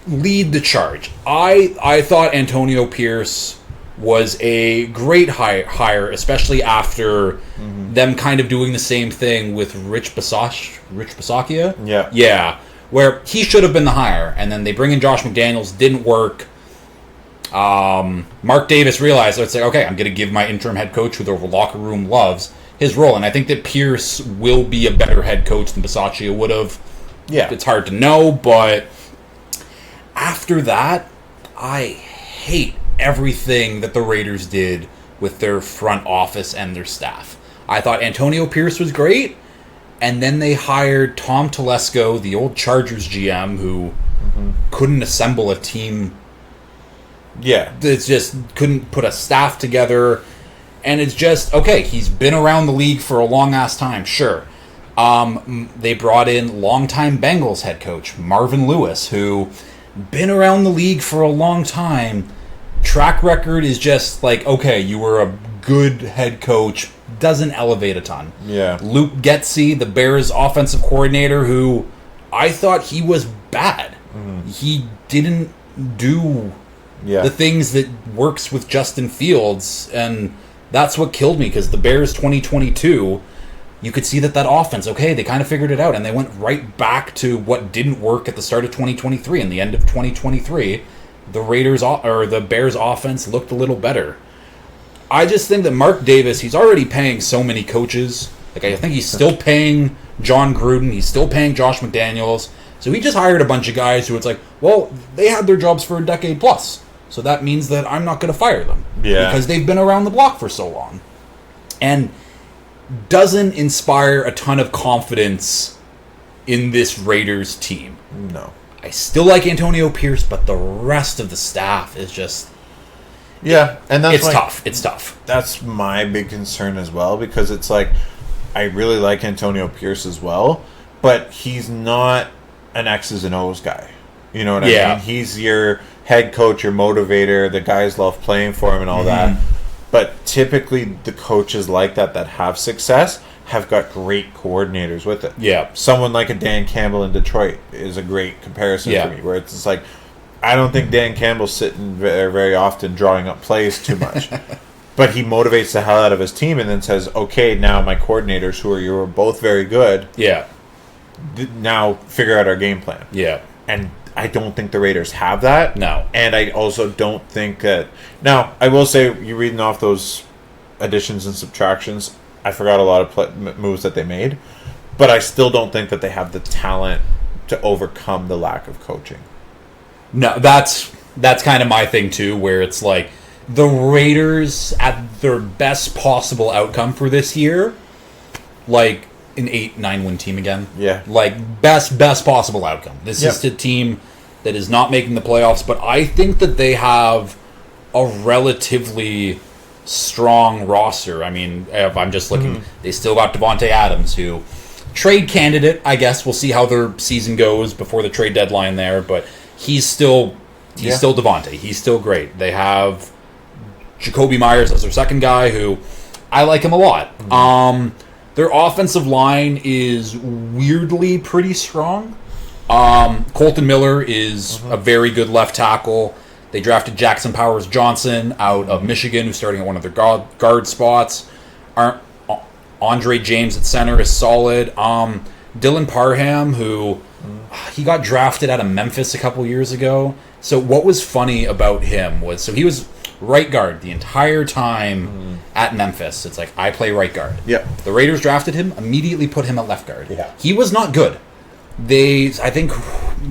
lead the charge. I thought Antonio Pierce was a great hire, especially after them kind of doing the same thing with Rich Bisaccia? Yeah. Yeah, where he should have been the hire, and then they bring in Josh McDaniels, didn't work. Mark Davis realized, let's say, okay, I'm going to give my interim head coach, who the locker room loves, his role, and I think that Pierce will be a better head coach than Bisaccia would have. Yeah. It's hard to know, but after that, I hate everything that the Raiders did with their front office and their staff. I thought Antonio Pierce was great, and then they hired Tom Telesco, the old Chargers GM, who couldn't assemble a team. Yeah. It's just couldn't put a staff together, and it's just, okay, he's been around the league for a long-ass time, sure. They brought in longtime Bengals head coach Marvin Lewis, who been around the league for a long time. Track record is just like, okay, you were a good head coach, doesn't elevate a ton. Yeah. Luke Getsy, the Bears offensive coordinator, who I thought he was bad. He didn't do the things that works with Justin Fields, and that's what killed me, because the Bears 2022, you could see that offense, okay, they kind of figured it out, and they went right back to what didn't work at the start of 2023 and the end of 2023. The Bears offense looked a little better. I just think that Mark Davis, he's already paying so many coaches. Like, I think he's still paying John Gruden, he's still paying Josh McDaniels. So he just hired a bunch of guys who it's like, well, they had their jobs for a decade plus. So that means that I'm not going to fire them. Yeah. Because they've been around the block for so long. And doesn't inspire a ton of confidence in this Raiders team. No. I still like Antonio Pierce, but the rest of the staff is just... Yeah, and that's tough. It's tough. That's my big concern as well, because it's like, I really like Antonio Pierce as well, but he's not an X's and O's guy. You know what I mean? He's your head coach, your motivator, the guys love playing for him and all that. But typically the coaches like that have success have got great coordinators with it. Yeah. Someone like a Dan Campbell in Detroit is a great comparison for me, where it's just like, I don't think Dan Campbell's sitting very, very often drawing up plays too much. But he motivates the hell out of his team and then says, okay, now my coordinators, who are both very good, now figure out our game plan. Yeah. And I don't think the Raiders have that. No. And I also don't think that... Now, I will say, you're reading off those additions and subtractions, I forgot a lot of moves that they made, but I still don't think that they have the talent to overcome the lack of coaching. No, that's kind of my thing too, where it's like the Raiders at their best possible outcome for this year, like an 8-9 win team again. Yeah. Like best possible outcome. This is a team that is not making the playoffs, but I think that they have a relatively strong roster. I mean, if I'm just looking, they still got Devontae Adams, who trade candidate, I guess. We'll see how their season goes before the trade deadline there, but he's still Devontae. He's still great. They have Jacoby Myers as their second guy, who I like him a lot. Their offensive line is weirdly pretty strong. Colton Miller is a very good left tackle. They drafted Jackson Powers Johnson out of Michigan, who's starting at one of their guard spots. Andre James at center is solid. Dylan Parham, who he got drafted out of Memphis a couple years ago. So what was funny about him was, so he was right guard the entire time at Memphis. It's like, I play right guard. Yep. The Raiders drafted him, immediately put him at left guard. Yeah. He was not good. I think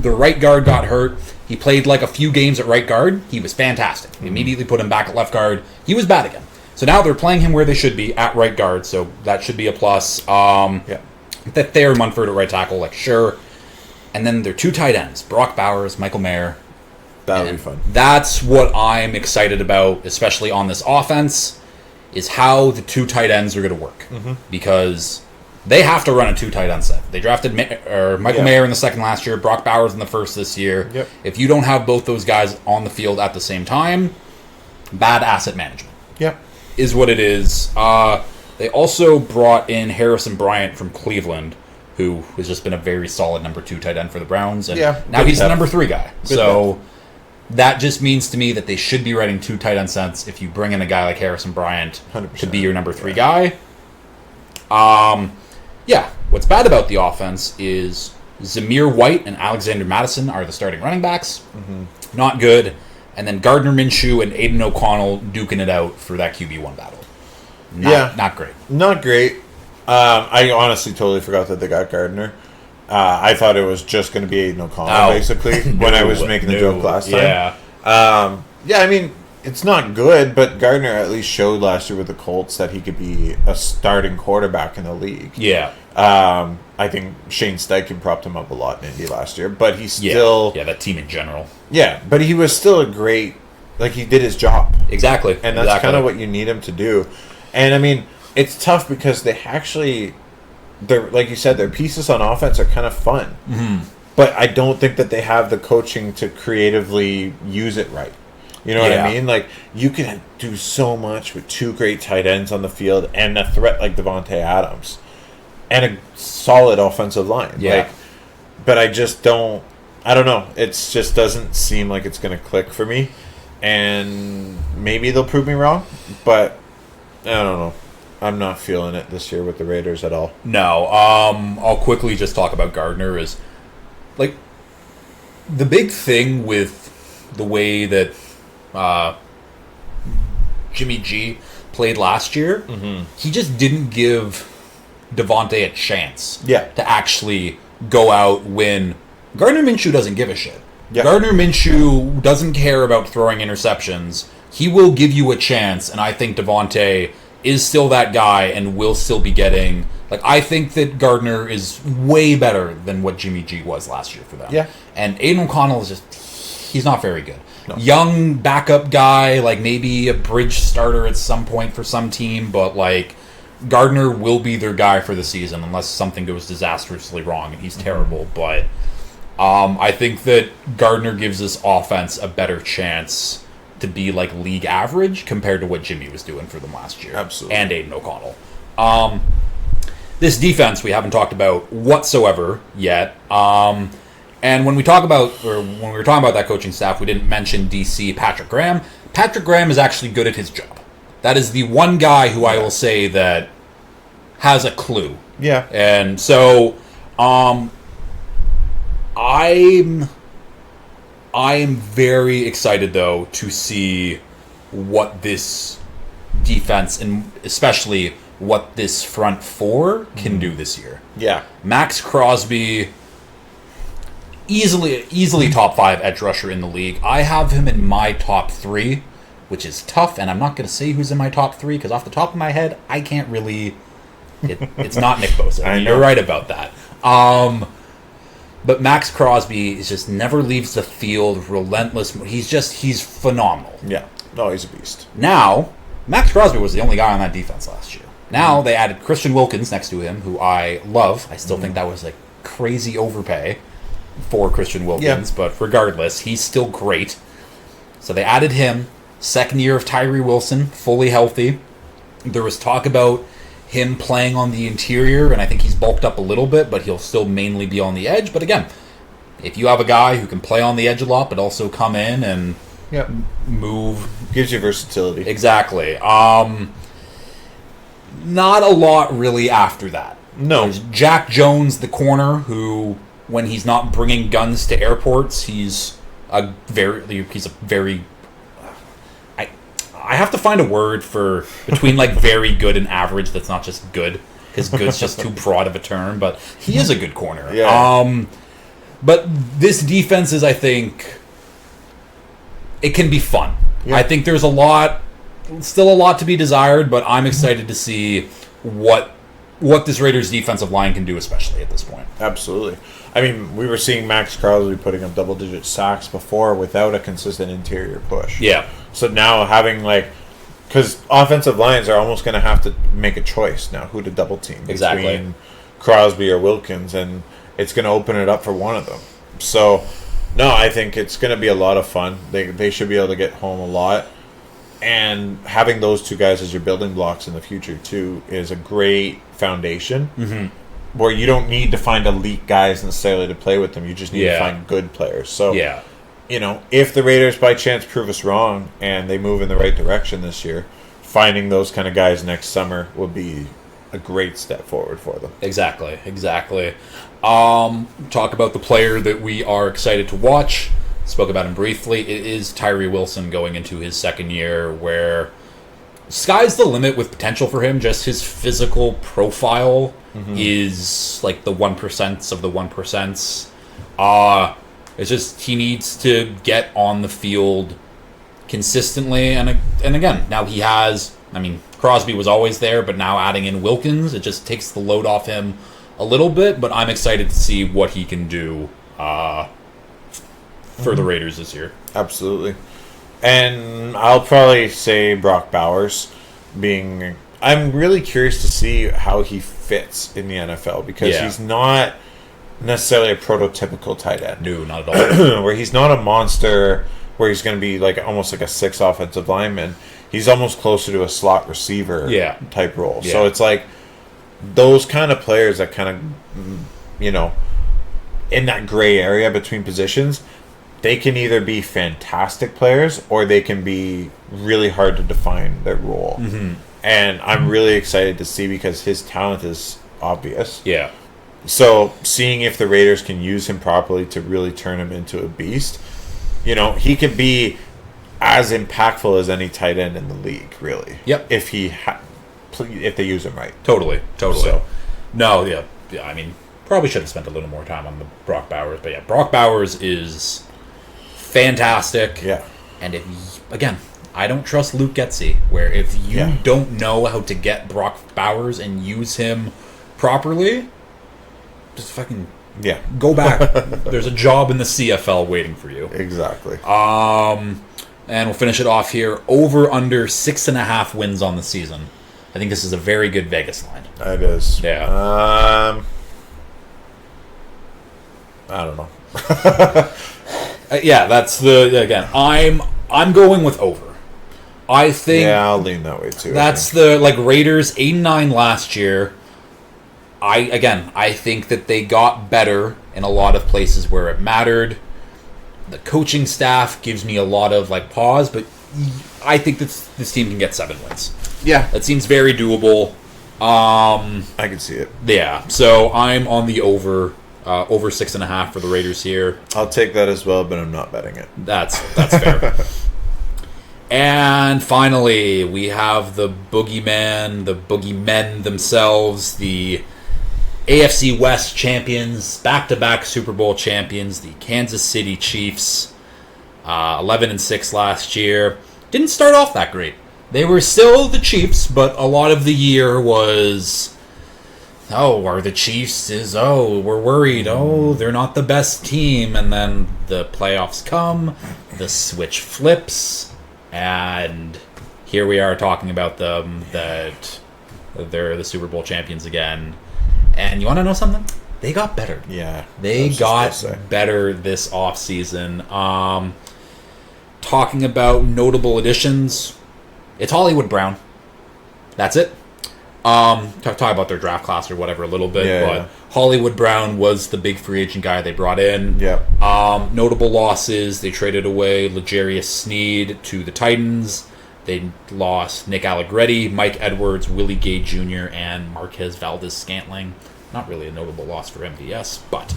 the right guard got hurt. He played like a few games at right guard. He was fantastic. Immediately put him back at left guard. He was bad again. So now they're playing him where they should be, at right guard. So that should be a plus. That Thayer Munford at right tackle, like, sure. And then their two tight ends, Brock Bowers, Michael Mayer. That'll be fun. That's what I'm excited about, especially on this offense, is how the two tight ends are going to work. Because they have to run a two tight end set. They drafted Michael Mayer in the second last year, Brock Bowers in the first this year. Yep. If you don't have both those guys on the field at the same time, bad asset management. Yep. Is what it is. They also brought in Harrison Bryant from Cleveland, who has just been a very solid number 2 tight end for the Browns. And now he's the number 3 guy. That just means to me that they should be running 2 tight end sets if you bring in a guy like Harrison Bryant 100%. to be your number 3 guy. What's bad about the offense is Zamir White and Alexander Mattison are the starting running backs. Not good. And then Gardner Minshew and Aiden O'Connell duking it out for that QB1 battle. Not great. Not great. I honestly totally forgot that they got Gardner. I thought it was just going to be Aiden O'Connell, basically, when I was making the joke last time. I mean, it's not good, but Gardner at least showed last year with the Colts that he could be a starting quarterback in the league. I think Shane Steichen propped him up a lot in Indy last year, but he's still... that team in general. Yeah, but he was still a great... Like, he did his job. Exactly. And that's kind of what you need him to do. And, I mean, it's tough because they actually... like you said, their pieces on offense are kind of fun. But I don't think that they have the coaching to creatively use it right. You know what I mean? Like, you can do so much with 2 great tight ends on the field and a threat like Devontae Adams. And a solid offensive line. But I just don't... I don't know. It just doesn't seem like it's going to click for me. And maybe they'll prove me wrong. But I don't know. I'm not feeling it this year with the Raiders at all. No. I'll quickly just talk about Gardner is... Like, the big thing with the way that Jimmy G played last year, he just didn't give Devontae a chance to actually go out, win. Gardner Minshew doesn't give a shit. Gardner Minshew doesn't care about throwing interceptions. He will give you a chance, and I think Devontae is still that guy and will still be getting... Like, I think that Gardner is way better than what Jimmy G was last year for them. And Aiden O'Connell is just... He's not very good. No. Young backup guy, like maybe a bridge starter at some point for some team, but like Gardner will be their guy for the season unless something goes disastrously wrong and he's terrible. But I think that Gardner gives this offense a better chance to be like league average compared to what Jimmy was doing for them last year. Absolutely. And Aiden O'Connell. This defense we haven't talked about whatsoever yet. And when we were talking about that coaching staff, we didn't mention DC Patrick Graham. Patrick Graham is actually good at his job. That is the one guy who I will say that has a clue. And so I am very excited, though, to see what this defense, and especially what this front four can do this year. Yeah. Max Crosby, easily top 5 edge rusher in the league. I have him in my top 3, which is tough, and I'm not going to say who's in my top 3, because off the top of my head, I can't really... it's not Nick Bosa. You're right about that. But Max Crosby is just never leaves the field, relentless. He's phenomenal. Yeah. No, he's a beast. Now, Max Crosby was the only guy on that defense last year. Now they added Christian Wilkins next to him, who I love. I still think that was like crazy overpay for Christian Wilkins, but regardless, he's still great. So they added him. Second year of Tyree Wilson, fully healthy. There was talk about him playing on the interior, and I think he's bulked up a little bit, but he'll still mainly be on the edge. But again, if you have a guy who can play on the edge a lot, but also come in and move... Gives you versatility. Exactly. Not a lot really after that. No. There's Jack Jones, the corner, who, when he's not bringing guns to airports, he's a very... I have to find a word for between like very good and average that's not just good, because good's just too broad of a term, but he is a good corner. Yeah. But this defense is, I think, it can be fun. Yeah. I think there's still a lot to be desired, but I'm excited to see what this Raiders defensive line can do, especially at this point. Absolutely. I mean, we were seeing Max Crosby putting up double-digit sacks before without a consistent interior push. Yeah. So now having, because offensive lines are almost going to have to make a choice now who to double team between Crosby or Wilkins, and it's going to open it up for one of them. So, no, I think it's going to be a lot of fun. They should be able to get home a lot. And having those two guys as your building blocks in the future, too, is a great foundation. Mm-hmm. Where you don't need to find elite guys necessarily to play with them. You just need to find good players. So, if the Raiders by chance prove us wrong and they move in the right direction this year, finding those kind of guys next summer will be a great step forward for them. Exactly. Talk about the player that we are excited to watch. Spoke about him briefly. It is Tyree Wilson going into his second year, where sky's the limit with potential for him. Just his physical profile is like the 1% of the 1%. It's just he needs to get on the field consistently, and again, now he has. I mean, Crosby was always there, but now adding in Wilkins, it just takes the load off him a little bit. But I'm excited to see what he can do for the Raiders this year. Absolutely. And I'll probably say Brock Bowers being... I'm really curious to see how he fits in the NFL, because he's not necessarily a prototypical tight end. No, not at all. Where he's not a monster, where he's going to be almost like a 6 offensive lineman. He's almost closer to a slot receiver type role. Yeah. So it's like those kind of players that kind of, in that gray area between positions, they can either be fantastic players or they can be really hard to define their role. Mm-hmm. And I'm really excited to see, because his talent is obvious. Yeah. So seeing if the Raiders can use him properly to really turn him into a beast, he could be as impactful as any tight end in the league, really. Yep. If they use him right. Totally. So. No, yeah. I mean, probably should have spent a little more time on the Brock Bowers, but Brock Bowers is fantastic. Yeah. And again, I don't trust Luke Getsy, where if you don't know how to get Brock Bowers and use him properly, just fucking go back. There's a job in the CFL waiting for you. Exactly. And we'll finish it off here. Over under 6.5 wins on the season. I think this is a very good Vegas line. It is. Yeah. I don't know. That's again. I'm going with over. I think. Yeah, I'll lean that way too. That's the Raiders 8-9 last year. I think that they got better in a lot of places where it mattered. The coaching staff gives me a lot of pause, but I think that this team can get 7 wins. Yeah, that seems very doable. I can see it. Yeah, so I'm on the over Over 6.5 for the Raiders here. I'll take that as well, but I'm not betting it. That's fair. And finally, we have the boogeymen themselves, the AFC West champions, back-to-back Super Bowl champions, the Kansas City Chiefs, 11-6 last year. Didn't start off that great. They were still the Chiefs, but a lot of the year was, are the Chiefs we're worried. They're not the best team. And then the playoffs come, the switch flips, and here we are talking about them, that they're the Super Bowl champions again. And you want to know something? They got better. Yeah. They got better this offseason. Talking about notable additions, it's Hollywood Brown. That's it. Talk about their draft class or whatever a little bit, but Hollywood Brown was the big free agent guy they brought in. Yeah. Notable losses, they traded away L'Jarius Sneed to the Titans. They lost Nick Allegretti, Mike Edwards, Willie Gay Jr., and Marquez Valdez-Scantling. Not really a notable loss for MVS, but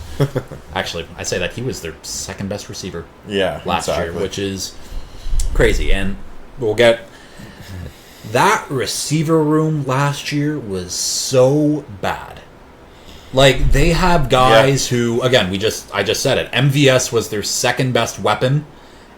actually, I say that he was their second best receiver last year, which is crazy. And we'll get... That receiver room last year was so bad. Like, they have guys who, again, I just said it, MVS was their second best weapon,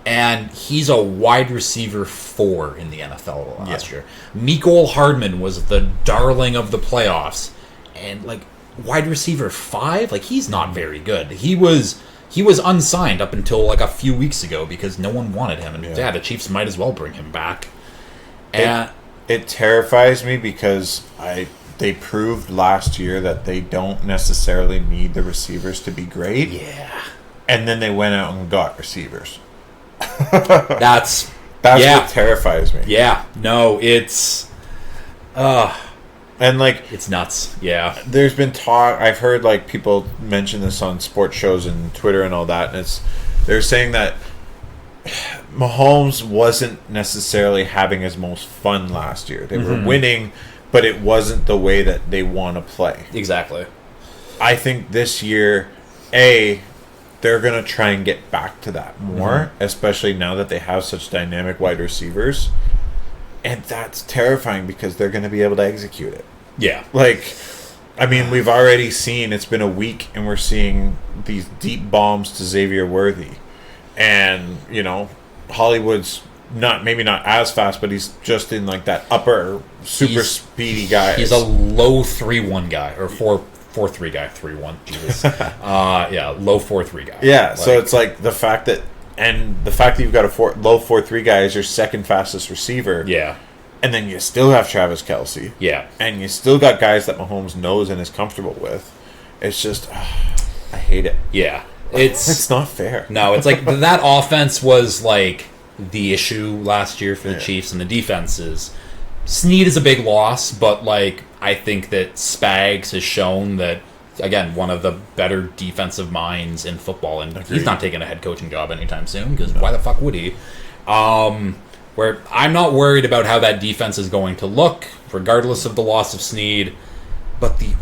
and he's a wide receiver 4 in the NFL last year. Mecole Hardman was the darling of the playoffs, and, like, wide receiver 5, like, he's not very good. He was unsigned up until, like, a few weeks ago because no one wanted him, and the Chiefs might as well bring him back. And it terrifies me because they proved last year that they don't necessarily need the receivers to be great. Yeah. And then they went out and got receivers. That's what terrifies me. Yeah. No, it's and like it's nuts. Yeah. There's been talk, I've heard like people mention this on sports shows and Twitter and all that, and they're saying that Mahomes wasn't necessarily having his most fun last year. They were winning, but it wasn't the way that they want to play. Exactly. I think this year, they're going to try and get back to that more, especially now that they have such dynamic wide receivers. And that's terrifying because they're going to be able to execute it. Yeah. Like, I mean, we've already seen, it's been a week, and we're seeing these deep bombs to Xavier Worthy. And, you know, Hollywood's maybe not as fast, but he's just in like that upper speedy guy. He's a low 3-1 guy or 4-3 guy, 3-1. Jesus. Low 4-3 guy. Yeah, like, so it's like the fact that you've got a low 4-3 guy as your second fastest receiver. Yeah. And then you still have Travis Kelce. Yeah. And you still got guys that Mahomes knows and is comfortable with. It's just I hate it. Yeah. It's not fair. No, it's like that offense was like the issue last year for the Chiefs, and the defenses. Snead is a big loss, but like I think that Spags has shown that, again, one of the better defensive minds in football, and he's not taking a head coaching job anytime soon because why the fuck would he? Where I'm not worried about how that defense is going to look, regardless of the loss of Snead, but the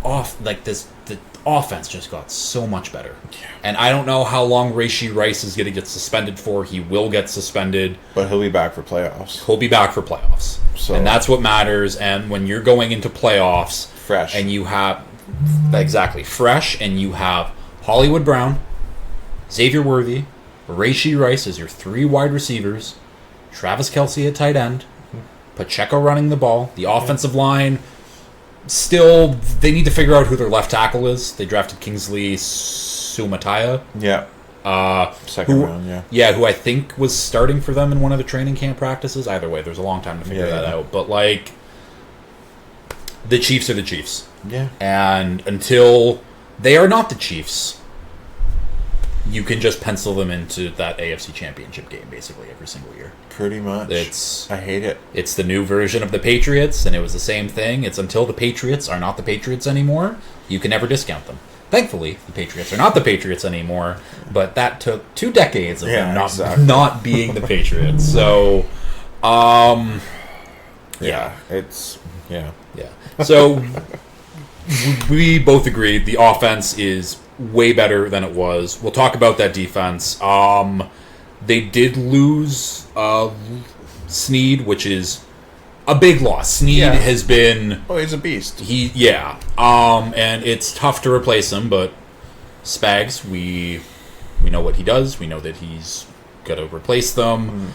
offense just got so much better. Yeah. And I don't know how long Rashee Rice is going to get suspended for. He will get suspended. But he'll be back for playoffs. So, and that's what matters. And when you're going into playoffs... Fresh. And you have... Exactly. Fresh. And you have Hollywood Brown, Xavier Worthy, Rashee Rice as your 3 wide receivers, Travis Kelce at tight end, Pacheco running the ball, the offensive line... Still, they need to figure out who their left tackle is. They drafted Kingsley Sumataya. Yeah. Second round, yeah. Yeah, who I think was starting for them in one of the training camp practices. Either way, there's a long time to figure that out. But, like, the Chiefs are the Chiefs. Yeah. And until they are not the Chiefs, you can just pencil them into that AFC Championship game basically every single year. Pretty much. I hate it. It's the new version of the Patriots, and it was the same thing. It's until the Patriots are not the Patriots anymore, you can never discount them. Thankfully, the Patriots are not the Patriots anymore, but that took 2 decades of them not being the Patriots. So, So, we both agree the offense is way better than it was. We'll talk about that defense. They did lose Snead, which is a big loss. Snead has been... Oh, he's a beast. And it's tough to replace him, but Spags, we know what he does. We know that he's got to replace them.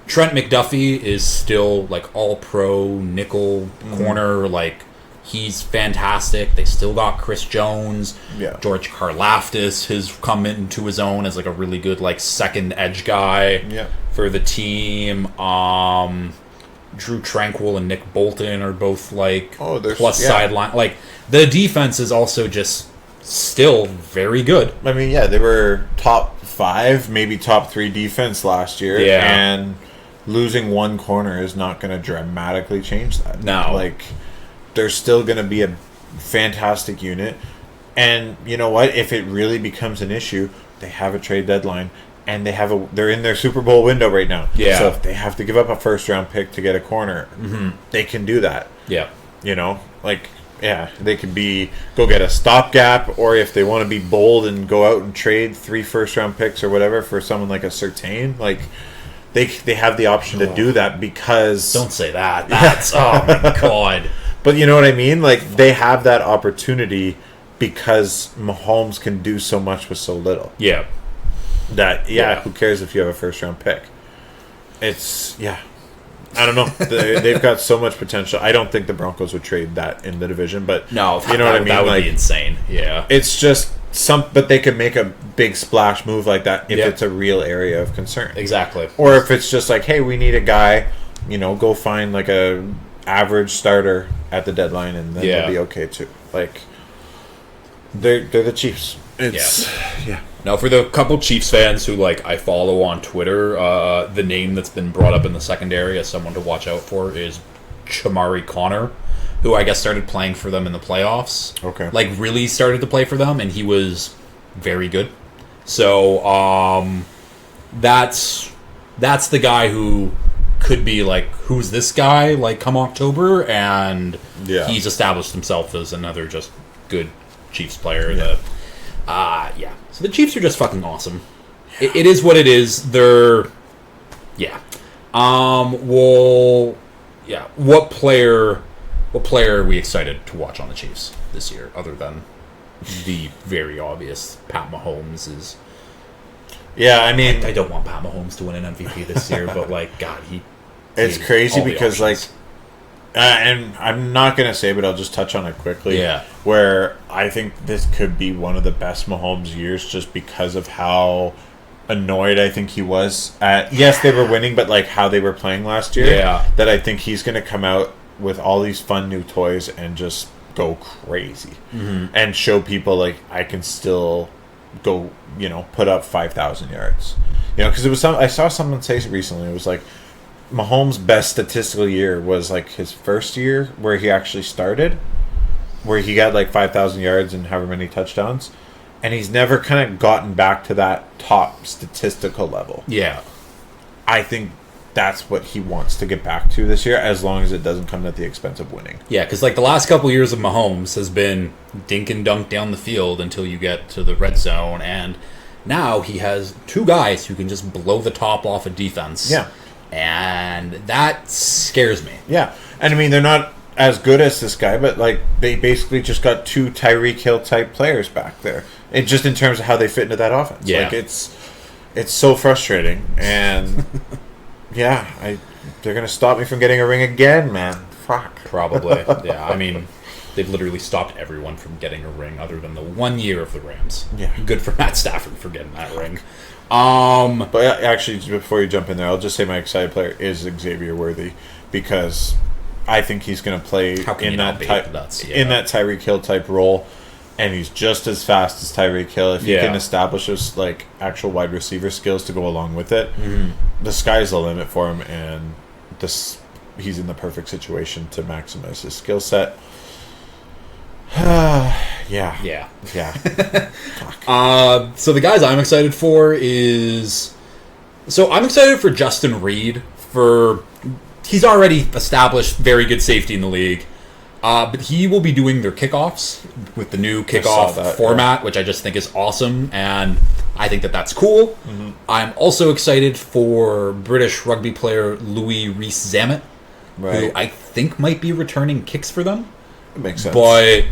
Trent McDuffie is still, like, all-pro nickel corner. Like, he's fantastic. They still got Chris Jones. Yeah. George Karlaftis has come into his own as, like, a really good, like, second edge guy for the team. Drew Tranquil and Nick Bolton are both, like, sideline. Like, the defense is also just still very good. I mean, they were top 5, maybe top 3 defense last year. Yeah. And losing one corner is not going to dramatically change that. No. Like, they're still going to be a fantastic unit. And you know what? If it really becomes an issue, they have a trade deadline. And they're in their Super Bowl window right now. Yeah. So if they have to give up a first-round pick to get a corner, they can do that. Yeah. You know? Like, they could go get a stopgap, or if they want to be bold and go out and trade 3 first-round picks or whatever for someone like a Surtain, like, they have the option to do that because... Don't say that. That's... oh, my God. But you know what I mean? Like, they have that opportunity because Mahomes can do so much with so little. Yeah. Who cares if you have a first-round pick? It's... I don't know. They've got so much potential. I don't think the Broncos would trade that in the division, but no, you know what I mean? That would be insane. Yeah. It's just but they could make a big splash move like that if it's a real area of concern. Exactly. Or if it's just like, hey, we need a guy, go find like a average starter at the deadline, and then they'll be okay too. Like, they're the Chiefs. Now, for the couple Chiefs fans who, like, I follow on Twitter, the name that's been brought up in the secondary as someone to watch out for is Chamari Connor, who I guess started playing for them in the playoffs. Okay. Like, really started to play for them, and he was very good. So, that's the guy who could be, like, who's this guy, like, come October, and he's established himself as another just good Chiefs player that... So the Chiefs are just fucking awesome. It is what it is. They're... What player are we excited to watch on the Chiefs this year, other than the very obvious Pat Mahomes is... Yeah, I mean... I don't want Pat Mahomes to win an MVP this year, but, like, God, It's crazy because, like... and I'm not going to say, but I'll just touch on it quickly. Yeah. Where I think this could be one of the best Mahomes years just because of how annoyed I think he was at... Yes, they were winning, but, like, how they were playing last year. Yeah. That I think he's going to come out with all these fun new toys and just go crazy. Mm-hmm. And show people, like, I can still go, put up 5,000 yards. Because it was I saw someone say recently, it was like, Mahomes' best statistical year was like his first year where he actually started, where he got like 5,000 yards and however many touchdowns, and he's never kind of gotten back to that top statistical level. Yeah. I think that's what he wants to get back to this year, as long as it doesn't come at the expense of winning. Yeah, because like the last couple years of Mahomes has been dink and dunk down the field until you get to the red zone, and now he has 2 guys who can just blow the top off a defense. Yeah. And that scares me. Yeah. And I mean, they're not as good as this guy, but like they basically just got 2 Tyreek Hill type players back there. And just in terms of how they fit into that offense. Yeah. Like it's so frustrating. And they're gonna stop me from getting a ring again, man. Fuck. Probably. Yeah. I mean, they've literally stopped everyone from getting a ring other than the 1 year of the Rams. Yeah. Good for Matt Stafford for getting that ring. But actually, before you jump in there, I'll just say my excited player is Xavier Worthy, because I think he's going to play in that Tyreek Hill type role, and he's just as fast as Tyreek Hill. If he can establish his like actual wide receiver skills to go along with it, the sky's the limit for him, and he's in the perfect situation to maximize his skill set. Yeah. So the guys I'm excited for I'm excited for Justin Reed. He's already established very good safety in the league. But he will be doing their kickoffs with the new kickoff format, which I just think is awesome, and I think that that's cool. Mm-hmm. I'm also excited for British rugby player Louis Rees-Zammit, who I think might be returning kicks for them. It makes sense. But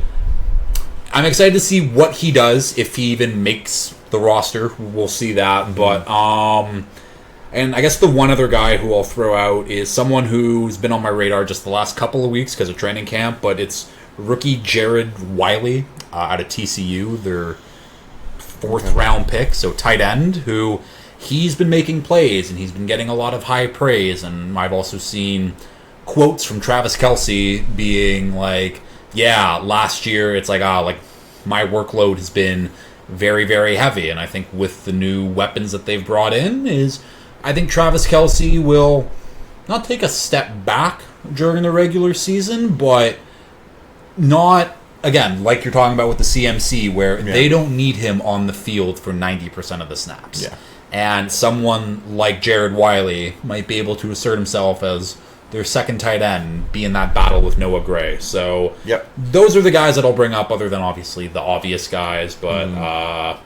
I'm excited to see what he does, if he even makes the roster. We'll see that. Mm-hmm. But and I guess the one other guy who I'll throw out is someone who's been on my radar just the last couple of weeks because of training camp, but it's rookie Jared Wiley out of TCU, their fourth-round pick, so tight end, who he's been making plays, and he's been getting a lot of high praise, and I've also seen quotes from Travis Kelce being like, yeah, last year it's like, my workload has been very, very heavy, and I think with the new weapons that they've brought in I think Travis Kelce will not take a step back during the regular season, but not, again, like you're talking about with the CMC, where they don't need him on the field for 90% of the snaps. Yeah. And someone like Jared Wiley might be able to assert himself as their second tight end, be in that battle with Noah Gray. So those are the guys that I'll bring up, other than obviously the obvious guys. But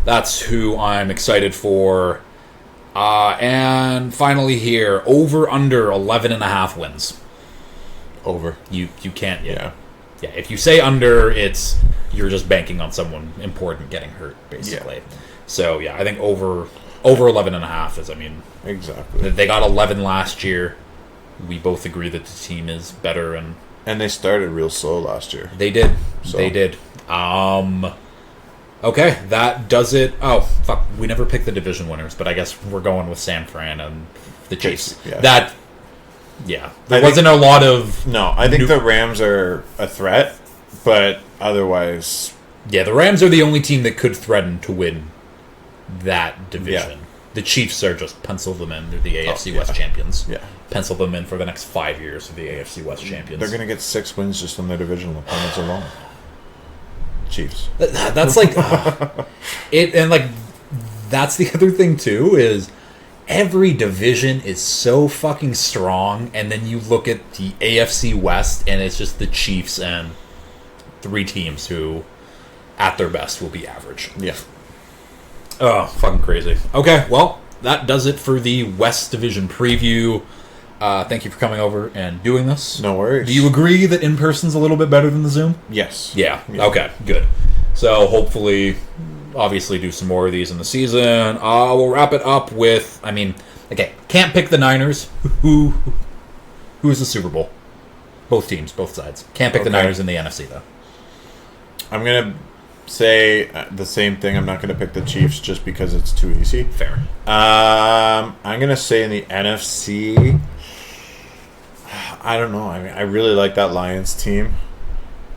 that's who I'm excited for. And finally here, over under 11.5 wins. Over. You can't. Yeah. If you say under, you're just banking on someone important getting hurt, basically. Yeah. So I think over 11.5 is. Exactly. They got 11 last year. We both agree that the team is better, and they started real slow last year. They did. So. They did. Okay, that does it. Oh, fuck. We never picked the division winners, but I guess we're going with San Fran and the Chiefs. Yeah. There wasn't a lot of... No, I think the Rams are a threat, but otherwise... Yeah, the Rams are the only team that could threaten to win that division. Yeah. The Chiefs are just pencil them in. They're the AFC West champions. Yeah. Pencil them in for the next 5 years of the AFC West champions. They're going to get 6 wins just on their divisional opponents alone. Chiefs. That's like it, and like that's the other thing too, is every division is so fucking strong, and then you look at the AFC West and it's just the Chiefs and 3 teams who at their best will be average. Yeah. Oh, fucking crazy. Okay, well, that does it for the West Division preview. Thank you for coming over and doing this. No worries. Do you agree that in person's a little bit better than the Zoom? Yes. Yeah. Okay, good. So hopefully, obviously, do some more of these in the season. We'll wrap it up with, can't pick the Niners. Who's the Super Bowl? Both teams, both sides. Can't pick the Niners in the NFC, though. I'm going to say the same thing. I'm not going to pick the Chiefs just because it's too easy. Fair. I'm going to say in the NFC... I don't know. I really like that Lions team.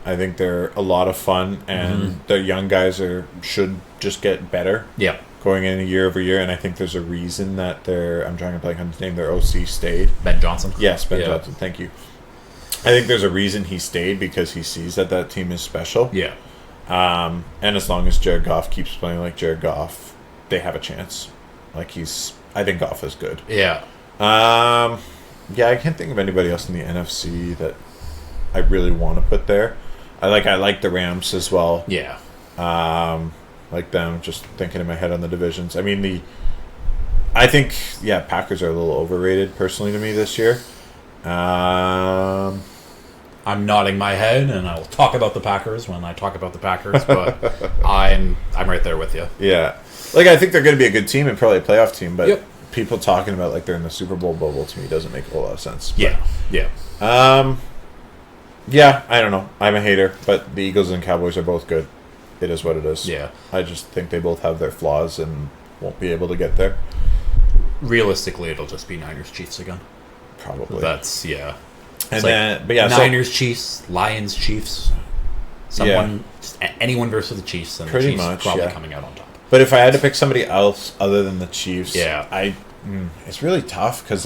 I think they're a lot of fun, and their young guys should just get better. Yeah. Going in year over year, and I think there's a reason that I'm trying to blank on his name, their OC stayed. Ben Johnson. Yes, Ben Johnson. Thank you. I think there's a reason he stayed, because he sees that team is special. Yeah. And as long as Jared Goff keeps playing like Jared Goff, they have a chance. I think Goff is good. Yeah. Yeah, I can't think of anybody else in the NFC that I really want to put there. I like the Rams as well. Yeah. Like them, just thinking in my head on the divisions. I think Packers are a little overrated personally to me this year. I'm nodding my head, and I will talk about the Packers when I talk about the Packers, but I'm right there with you. Yeah. I think they're going to be a good team and probably a playoff team, but people talking about they're in the Super Bowl bubble to me doesn't make a whole lot of sense. But, I don't know. I'm a hater, but the Eagles and Cowboys are both good. It is what it is. Yeah. I just think they both have their flaws and won't be able to get there. Realistically, it'll just be Niners Chiefs again. Probably. That's And then, Niners Chiefs, Lions Chiefs. Anyone versus the Chiefs, and pretty the Chiefs much probably coming out on top. But if I had to pick somebody else other than the Chiefs, it's really tough because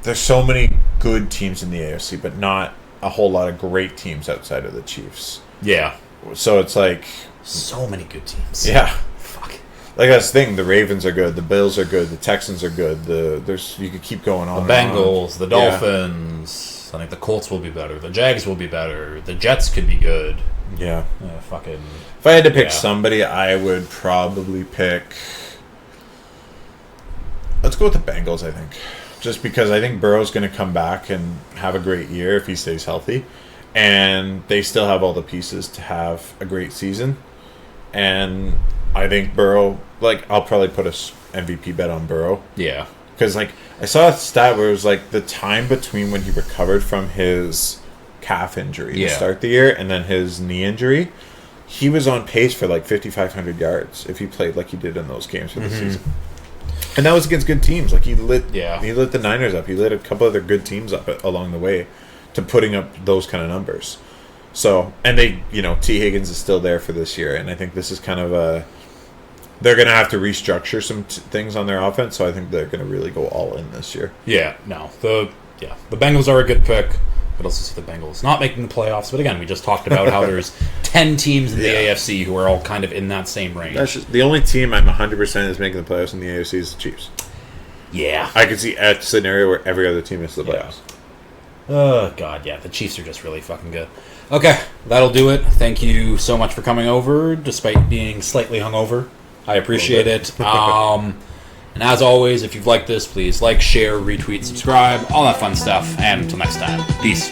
there's so many good teams in the AFC, but not a whole lot of great teams outside of the Chiefs. Yeah. So it's so many good teams. Yeah. Fuck. That's the thing. The Ravens are good. The Bills are good. The Texans are good. You could keep going on. The Bengals, the Dolphins. So I think the Colts will be better. The Jags will be better. The Jets could be good. Yeah. Fucking. If I had to pick somebody, I would probably pick. Let's go with the Bengals, I think. Just because I think Burrow's going to come back and have a great year if he stays healthy. And they still have all the pieces to have a great season. And I think Burrow, I'll probably put a MVP bet on Burrow. Yeah. Because, I saw a stat where it was, the time between when he recovered from his calf injury to start the year and then his knee injury, he was on pace for, 5,500 yards if he played like he did in those games for the season. And that was against good teams. He lit the Niners up. He lit a couple other good teams up along the way to putting up those kind of numbers. So, and they, T. Higgins is still there for this year. And I think this is kind of they're going to have to restructure some things on their offense. So I think they're going to really go all in this year. Yeah, no. The Bengals are a good pick. But also see the Bengals not making the playoffs. But again, we just talked about how there's 10 teams in the AFC who are all kind of in that same range. That's just, the only team I'm 100% is making the playoffs in the AFC is the Chiefs. Yeah. I could see a scenario where every other team is the playoffs. Oh, God, yeah. The Chiefs are just really fucking good. Okay, that'll do it. Thank you so much for coming over, despite being slightly hungover. I appreciate it. And as always, if you've liked this, please like, share, retweet, subscribe, all that fun stuff. And until next time, peace.